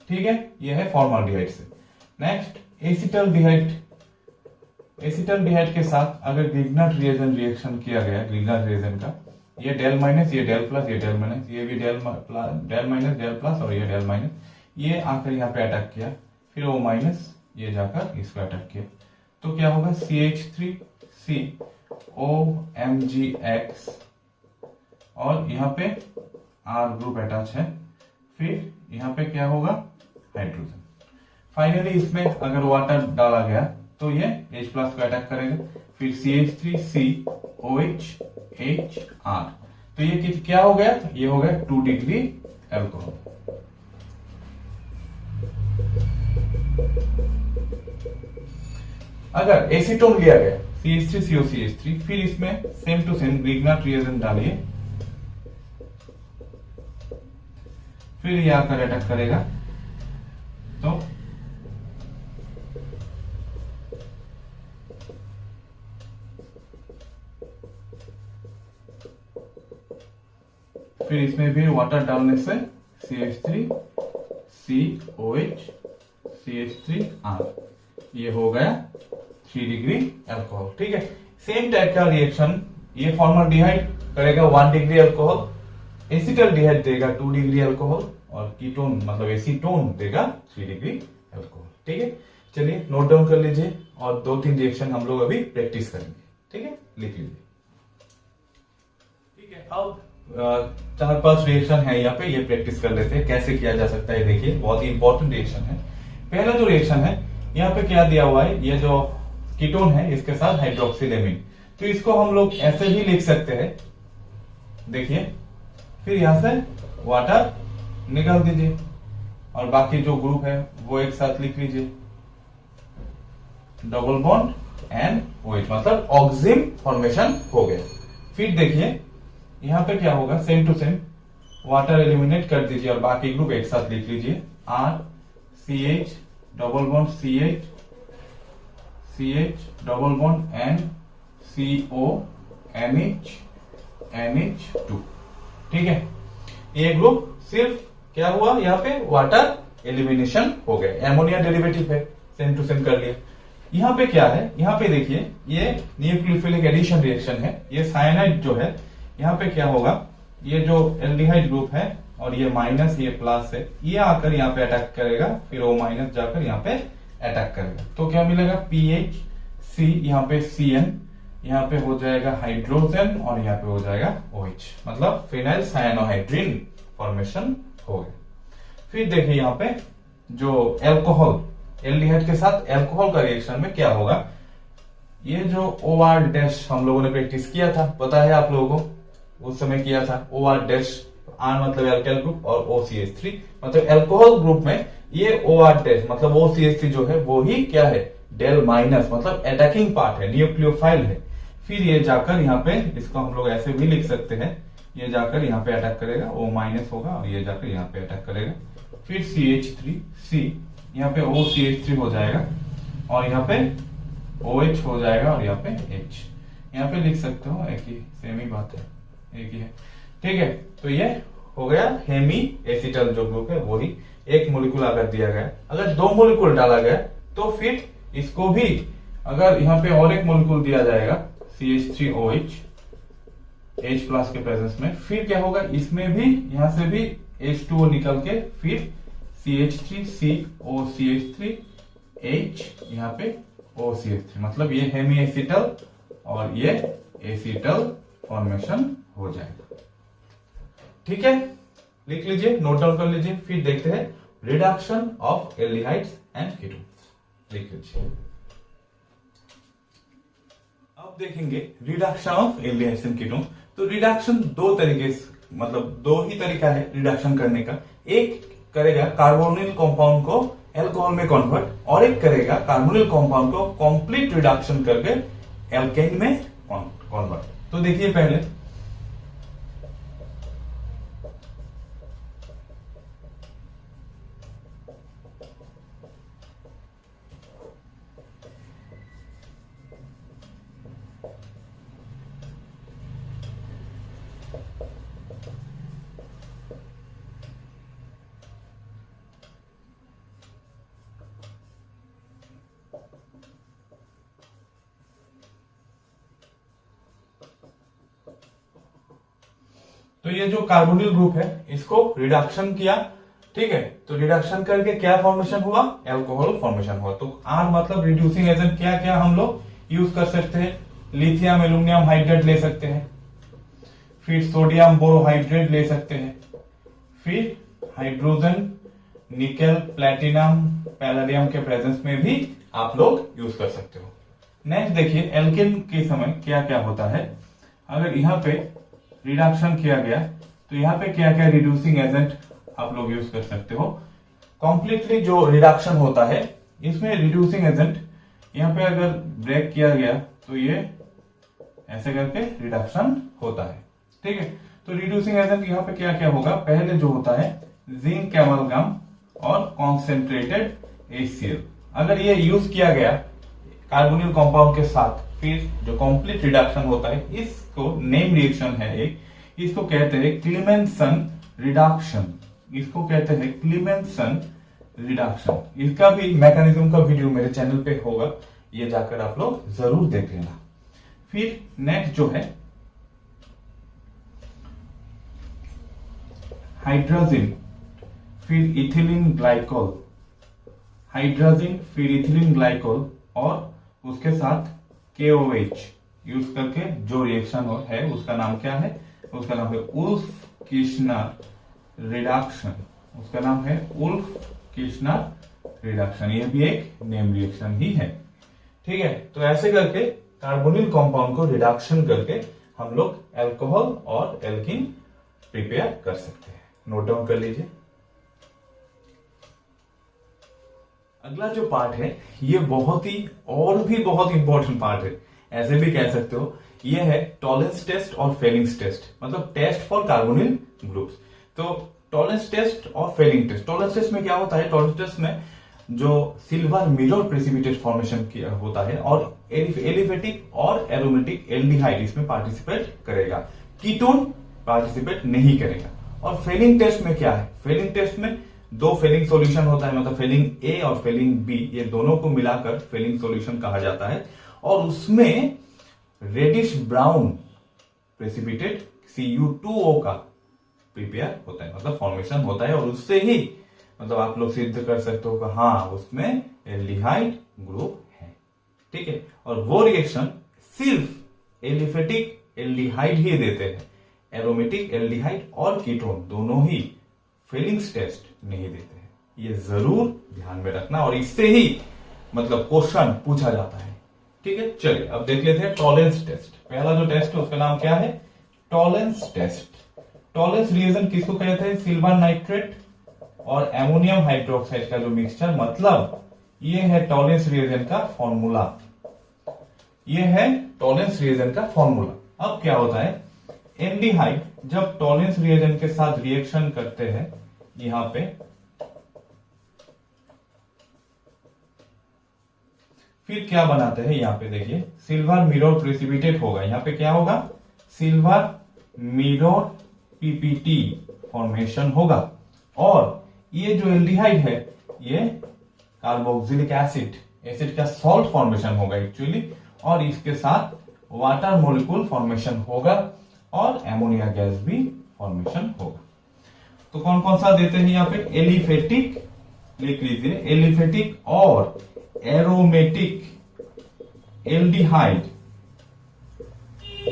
ठीक है, ये है फॉर्माल्डिहाइड से। Next acetaldehyde. एसिटल्डिहाइड के साथ अगर ग्रिग्नार्ड रिएजेंट रिएक्शन किया गया, ग्रिग्नार्ड रिएजेंट का ये डेल माइनस, ये डेल प्लस, ये डेल माइनस, ये भी डेल माइनस डेल प्लस और ये डेल माइनस, ये आकर यहाँ पे अटैक किया, फिर O माइनस ये जाकर इसको अटैक किया, तो क्या होगा CH3C OMgX और यहाँ पे R ग्रुप अटैच है, फिर यहाँ पे क्या होगा हाइड्रोजन। फाइनली इसमें अगर वाटर डाला गया तो ये H प्लस को अटैक करेगा, फिर CH3C OH H R, तो ये क्या हो गया, ये हो गया 2 डिग्री अल्कोहल। अगर एसीटोन लिया गया CH3COCH3, फिर इसमें same to same Grignard reagent डालिए, फिर ये आकर अटैक करेगा, तो फिर इसमें भी वाटर डालने से CH3 COH CH3R, ये हो गया 3 डिग्री अल्कोहल। ठीक है, सेम टाइप का रिएक्शन ये फॉर्मल्डिहाइड करेगा 1 डिग्री अल्कोहल, एसिटल्डिहाइड देगा 2 डिग्री अल्कोहल, और कीटोन मतलब एसीटोन देगा 3 डिग्री अल्कोहल। ठीक है, चलिए नोट डाउन कर लीजिए और 2-3 रिएक्शन हम लोग अभी प्रैक्टिस करेंगे। ठीक है, लिख लीजिए। ठीक है, अब 4-5 रिएक्शन है यहाँ पे, ये प्रैक्टिस कर लेते हैं कैसे किया जा सकता है। देखिए बहुत ही इंपॉर्टेंट रिएक्शन है। पहला जो रिएक्शन है यहाँ पे क्या दिया हुआ है, ये जो कीटोन है इसके साथ हाइड्रोक्सिलेमिन, तो इसको हम लोग ऐसे भी लिख सकते हैं। देखिए, फिर यहां से वाटर निकाल दीजिए और बाकी जो ग्रुप है वो एक साथ लिख लीजिए, डबल बॉन्ड एंड OH, मतलब ऑक्सिम फॉर्मेशन हो गया। फिर देखिए यहां पे क्या होगा, same to same water eliminate कर दीजिए और बाकी ग्रुप एक साथ लिख लीजिए, RCH double bond CH double bond and CO NH2। ठीक है, ये ग्रुप सिर्फ क्या हुआ, यहाँ पे वाटर एलिमिनेशन हो गया, एमोनिया डेरिवेटिव है, सेम टू सेम कर लिया। यहाँ पे क्या है, यहाँ पे देखिए ये न्यूक्लियोफिलिक एडिशन रिएक्शन है, ये साइनाइड जो है यहाँ पे क्या होगा, ये जो एल्डिहाइड ग्रुप है और ये माइनस ये प्लस है, ये आकर यहाँ पे अटैक करेगा, फिर वो माइनस जाकर यहाँ पे अटैक करेगा, तो क्या मिलेगा PHC, यहाँ पे CN, यहाँ पे हो जाएगा हाइड्रोजन और यहाँ पे हो जाएगा OH, मतलब फिनाइल साइनोहाइड्रिन फॉर्मेशन हो गया। फिर देखिए यहाँ पे जो अल्कोहल, एल्डिहाइड के साथ अल्कोहल का रिएक्शन में क्या होगा, ये जो OR डैश हम लोगों ने प्रैक्टिस किया था, पता है आप लोगों को, उस समय किया था OR डैश, R मतलब अल्काइल ग्रुप और OCH3 मतलब अल्कोहल ग्रुप में ये OR डैश मतलब OCH3 जो है वो ही क्या है, डेल माइनस, मतलब अटैकिंग पार्ट है, न्यूक्लियोफाइल है। फिर ये जाकर यहाँ पे, इसको हम लोग ऐसे भी लिख सकते हैं, ये जाकर यहाँ पे अटैक करेगा, O माइनस होगा और ये जाकर यहाँ पे अटैक करेगा, फिर CH3C, यहाँ पे OCH3 हो जाएगा और यहाँ पे OH हो जाएगा और यहाँ पे H, यहाँ पे लिख सकते हो, एक ही सेम ही बात है, एक ही है। ठीक है, तो ये हो गया हेमी एसिटल जो ग्रुप है वही, एक मोलिक्यूल अगर दिया गया, अगर 2 मोलिक्यूल डाला गया तो फिर इसको भी अगर यहाँ पे और एक मोलिक्यूल दिया जाएगा CH3OH H प्लस के प्रेजेंस में, फिर क्या होगा, इसमें भी यहां से भी H2O निकल के फिर CH3COCH3H यहाँ पे OCH3, मतलब ये हेमी एसिटल और ये एसिटल फॉर्मेशन हो जाएगा। ठीक है, लिख लीजिए, नोट डाउन कर लीजिए। फिर देखते हैं reduction of aldehydes and ketones, लिख लीजिए। अब देखेंगे reduction of aldehydes and ketone. तो रिडक्शन 2 तरीके से, मतलब 2 ही तरीका है रिडक्शन करने का, एक करेगा कार्बोनिल कंपाउंड को अल्कोहल में कन्वर्ट, और एक करेगा कार्बोनिल कंपाउंड को कंप्लीट रिडक्शन करके एल्केन में कन्वर्ट। तो देखिए पहले तो ये जो कार्बोनिल ग्रुप है इसको रिडक्शन किया, ठीक है, तो रिडक्शन करके क्या फॉर्मेशन हुआ, अल्कोहल फॉर्मेशन हुआ। तो R मतलब रिड्यूसिंग एजेंट क्या क्या हम लोग यूज कर सकते हैं, लिथियम एल्यूमिनियम हाइड्रेट ले सकते हैं, फिर सोडियम बोरोहाइड्रेट ले सकते हैं, फिर हाइड्रोजन निकेल प्लेटिनम पैलेडियम के प्रेजेंस में भी आप लोग यूज कर सकते हो। नेक्स्ट देखिए एल्केन के समय क्या क्या होता है, अगर यहाँ पे रिडक्शन किया गया तो यहाँ पे क्या क्या रिड्यूसिंग एजेंट आप लोग यूज कर सकते हो। कॉम्प्लीटली जो रिडक्शन होता है इसमें रिड्यूसिंग एजेंट यहाँ पे अगर ब्रेक किया गया तो ये ऐसे करके रिडक्शन होता है। ठीक है, तो रिड्यूसिंग एजेंट यहाँ पे क्या क्या होगा, पहले जो होता है जिंक एमलगम और कॉन्सेंट्रेटेड HCl, अगर ये यूज किया गया कार्बोनिल कंपाउंड के साथ, फिर जो कंप्लीट रिडक्शन होता है, इसको नेम रिएक्शन है एक, इसको कहते हैं क्लीमेंसन रिडक्शन, इसको कहते हैं क्लीमेंसन रिडक्शन। इसका भी मैकेनिज्म का वीडियो मेरे चैनल पे होगा, ये जाकर आप लोग जरूर देख लेना। फिर नेक्स्ट जो है हाइड्रोजन फिर इथिलीन ग्लाइकोल, हाइड्रोजन फिर इथिलीन ग्लाइकोल और उसके साथ KOH यूज करके जो रिएक्शन है उसका नाम क्या है, उसका नाम है उल्फ किर्चनर रिडक्शन, उसका नाम है उल्फ किर्चनर रिडक्शन। ये भी एक नेम रिएक्शन ही है। ठीक है, तो ऐसे करके कार्बोनिल कंपाउंड को रिडक्शन करके हम लोग अल्कोहल और एल्कीन प्रिपेयर कर सकते हैं। नोट डाउन कर लीजिए। अगला जो पार्ट है ये बहुत ही और भी बहुत इंपॉर्टेंट पार्ट है, ऐसे भी कह सकते हो, ये है टॉलरेंस टेस्ट और फेलिंग्स टेस्ट, मतलब टेस्ट फॉर कार्बोनिल ग्रुप्स। तो टॉलरेंस टेस्ट और फेलिंग टेस्ट, टॉलरेंस टेस्ट में क्या होता है, टॉलरेंस टेस्ट में जो सिल्वर मिरर प्रेसिपिटेट फॉर्मेशन किया होता है और एलिफेटिक और एरोमेटिक एल्डिहाइड इसमें पार्टिसिपेट करेगा, कीटोन पार्टिसिपेट नहीं करेगा। और फेलिंग टेस्ट में क्या है, फेलिंग टेस्ट में दो फेलिंग सॉल्यूशन होता है, मतलब फेलिंग ए और फेलिंग बी, ये दोनों को मिलाकर फेलिंग सॉल्यूशन कहा जाता है। और उसमें रेडिश ब्राउन प्रेसिपिटेट CU2O का प्रिपेयर होता है, मतलब फॉर्मेशन होता है, और उससे ही मतलब आप लोग सिद्ध कर सकते हो कि हाँ उसमें एल्डिहाइड ग्रुप है। ठीक है, और वो रिएक्शन सिर्फ एलिफेटिक एल्डिहाइड ही देते हैं, एरोमेटिक एल्डिहाइड और कीटोन दोनों ही फेलिंग्स टेस्ट नहीं देते हैं। ये जरूर ध्यान में रखना, और इससे ही मतलब क्वेश्चन पूछा जाता है। ठीक है, चलिए अब देख लेते हैं टॉलरेंस टेस्ट। पहला जो टेस्ट है उसका नाम क्या है, टॉलरेंस टेस्ट। टॉलरेंस रिएजेंट किसको कहते हैं, सिल्वर नाइट्रेट और एमोनियम हाइड्रोक्साइड का जो मिक्सचर, मतलब ये है टॉलरेंस रिएजेंट का फॉर्मूला, ये है टॉलरेंस रिएजेंट का फॉर्मूला। अब क्या होता है, एल्डिहाइड जब टॉलरेंस रिएजेंट के साथ रिएक्शन करते हैं, यहां पे फिर क्या बनाते हैं, यहां पे देखिए सिल्वर मिरर प्रेसिपिटेट होगा, यहां पे क्या होगा, सिल्वर मिरर PPT फॉर्मेशन होगा, और ये जो एल्डिहाइड है ये कार्बोक्सिलिक एसिड का सॉल्ट फॉर्मेशन होगा एक्चुअली, और इसके साथ वाटर मॉलिक्यूल फॉर्मेशन होगा और एमोनिया गैस भी फॉर्मेशन होगा। तो कौन कौन सा देते हैं यहाँ पे, एलिफेटिक, लिख लीजिए, एलिफेटिक और aromatic aldehyde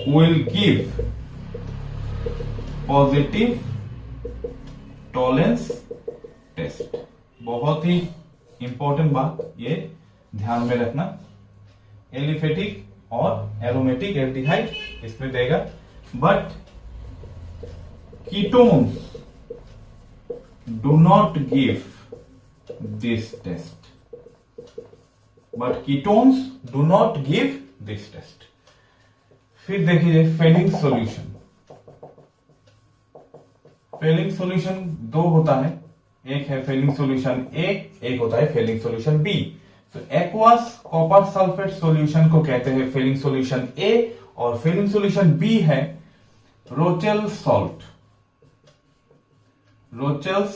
will give positive Tollens test. बहुत ही इंपॉर्टेंट बात, ये ध्यान में रखना, एलिफेटिक और एरोमेटिक एल्डिहाइड इसमें देगा, but ketones do not give this test, but ketones do not give this test। फिर देखिए फेलिंग सॉल्यूशन, फेलिंग सॉल्यूशन दो होता है, एक है फेलिंग सॉल्यूशन ए, एक होता है फेलिंग सॉल्यूशन बी। तो एक्वास कॉपर सल्फेट सॉल्यूशन को कहते हैं फेलिंग सॉल्यूशन ए, और फेलिंग सॉल्यूशन बी है रोचेल सॉल्ट, रोचेल्स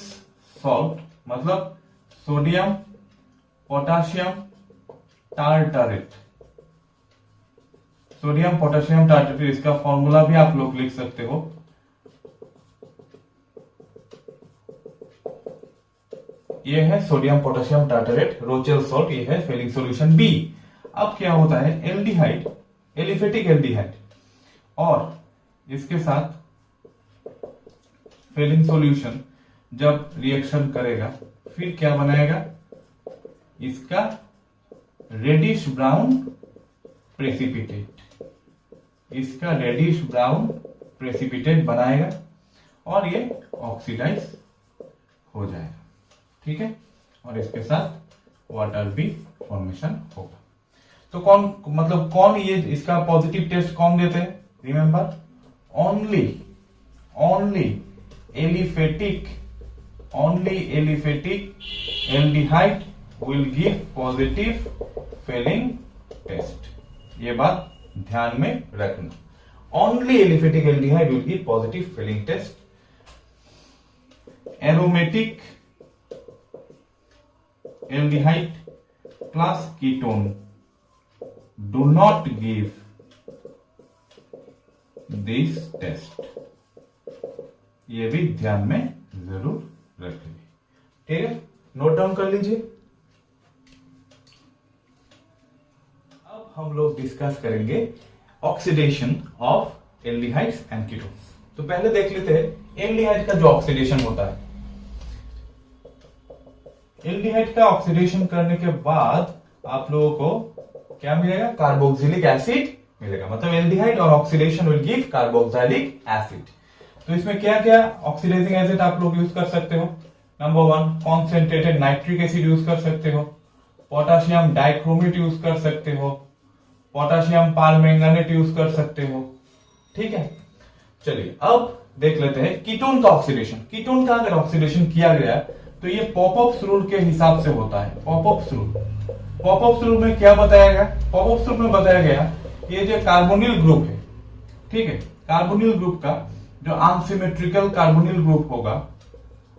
सॉल्ट मतलब sodium potassium tartrate, sodium potassium tartrate, इसका फॉर्मूला भी आप लोग लिख सकते हो, ये है सोडियम पोटेशियम टार्टरेट रोचेल सॉल्ट, ये है फेलिंग सॉल्यूशन बी। अब क्या होता है, एल्डिहाइड, एलिफेटिक एल्डिहाइड और इसके साथ फेलिंग सॉल्यूशन जब रिएक्शन करेगा, फिर क्या बनाएगा, इसका रेडिश ब्राउन प्रेसिपिटेट, इसका रेडिश ब्राउन प्रेसिपिटेट बनाएगा, और ये ऑक्सीडाइज हो जाएगा, ठीक है, और इसके साथ वाटर भी फॉर्मेशन होगा। तो कौन ये इसका पॉजिटिव टेस्ट कौन देते हैं? Remember, only aliphatic aldehyde will give positive Fehling test. ये बात ध्यान में रखना, only aliphatic aldehyde will give positive Fehling test. Aromatic aldehyde plus ketone do not give this test। ये भी ध्यान में जरूर रखिए, ठीक है, नोट डाउन कर लीजिए। अब हम लोग डिस्कस करेंगे oxidation of aldehydes and ketones. तो पहले देख लेते हैं एल्डिहाइड का जो ऑक्सीडेशन होता है। एल्डिहाइड का ऑक्सीडेशन करने के बाद आप लोगों को क्या मिलेगा? कार्बोक्सिलिक एसिड मिलेगा, मतलब एल्डिहाइड और oxidation will give carboxylic acid. तो इसमें क्या क्या ऑक्सीडाइजिंग एजेंट आप लोग यूज कर सकते हो? Number 1 concentrated nitric acid use कर सकते हो, पोटाशियम डाइक्रोमेट यूज कर सकते हो, पोटाशियम परमैंगनेट यूज कर सकते हो, ठीक है। चलिए अब देख लेते हैं कीटोन का ऑक्सीडेशन। कीटोन का अगर ऑक्सीडेशन किया गया तो ये पॉपअप्स रूल के हिसाब से होता है। पॉपअप्स रूल में क्या बताया गया? पॉपअप्स रूल में बताया गया ये जो कार्बोनिल ग्रुप है, ठीक है, कार्बोनिल ग्रुप का जो अनसिमेट्रिकल कार्बोनिल ग्रुप होगा,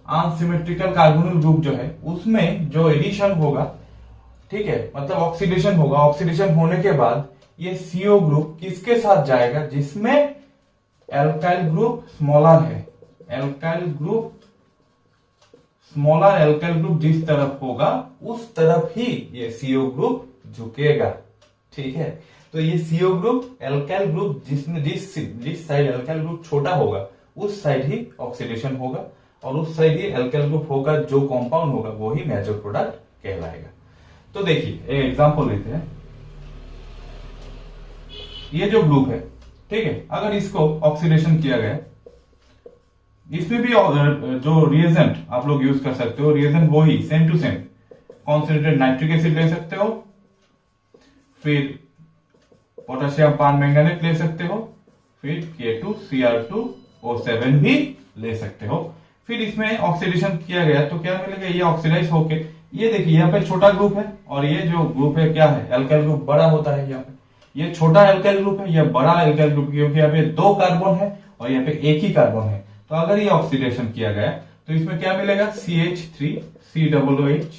अनसिमेट्रिकल कार्बोनिल ग्रुप जो है उसमें जो एडिशन होगा, ठीक है, मतलब ऑक्सीडेशन होगा, ऑक्सीडेशन होने के बाद ये सीओ ग्रुप किसके साथ जाएगा? जिसमें एल्काइल ग्रुप स्मॉलर है, स्मॉलर एल्काइल ग्रुप जिस तरफ होगा उस तरफ ही ये सीओ ग्रुप झुकेगा, ठीक है। तो ये सीओ ग्रुप एल्काइल ग्रुप जिसमें जिस साइड एल्काइल ग्रुप छोटा होगा उस साइड ही ऑक्सीडेशन होगा, और उस साइड ही एल्काइल ग्रुप होगा, जो कंपाउंड होगा वो ही मेजर प्रोडक्ट कहलाएगा। तो देखिए एक एग्जांपल लेते हैं, ये जो ग्रुप है, ठीक है, अगर इसको ऑक्सीडेशन किया गया, इसमें भी जो रिएजेंट आप लोग यूज कर सकते हो, रिएजेंट वही same to same concentrated nitric acid ले सकते हो, फिर पोटेशियम परमैंगनेट ले सकते हो, फिर K2Cr2O7 भी ले सकते हो। फिर इसमें ऑक्सीडेशन किया गया तो क्या मिलेगा? ये ऑक्सीडाइज होके, ये देखिए यहाँ पे छोटा ग्रुप है और ये जो ग्रुप है क्या है? एल्काइल ग्रुप बड़ा होता है। यहाँ पे ये छोटा एल्काइल ग्रुप है, ये बड़ा एल्काइल ग्रुप, क्योंकि यहाँ पे 2 कार्बन है और यहाँ पे एक ही कार्बन है। तो अगर ये ऑक्सीडेशन किया गया तो इसमें क्या मिलेगा? CH3COOH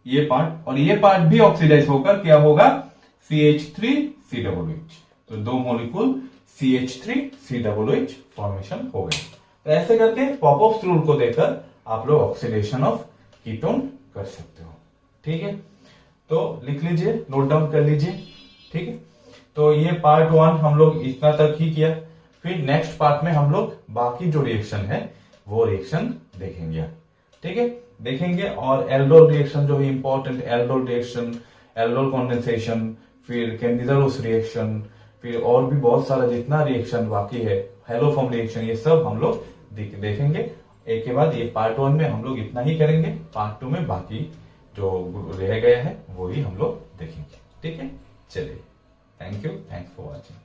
ये पार्ट, और ये पार्ट भी ऑक्सीडाइज होकर क्या होगा? CH3COOH। तो 2 मॉलिक्यूल CH3COOH फॉर्मेशन हो गए। तो ऐसे करके पॉपअप्स रूल को देकर आप लोग ऑक्सीडेशन ऑफ कीटोन कर सकते हो, ठीक है। तो लिख लीजिए, नोट डाउन कर लीजिए, ठीक है। तो ये पार्ट 1 हम लोग इतना तक ही किया। फिर नेक्स्ट पार्ट में हम लोग बाकी जो रिएक्शन है वो रिएक्शन देखेंगे, ठीक है, देखेंगे। और एल्डोल रिएक्शन जो है important, aldol reaction, aldol condensation, फिर कैंडिडालोस रिएक्शन, फिर और भी बहुत सारा जितना रिएक्शन बाकी है, हेलोफॉर्म रिएक्शन, ये सब हम लोग देखेंगे एक के बाद। ये पार्ट 1 में हम लोग इतना ही करेंगे, पार्ट 2 में बाकी जो रह गया है वो ही हम लोग देखेंगे, ठीक है। चलिए, thank you, thanks for watching.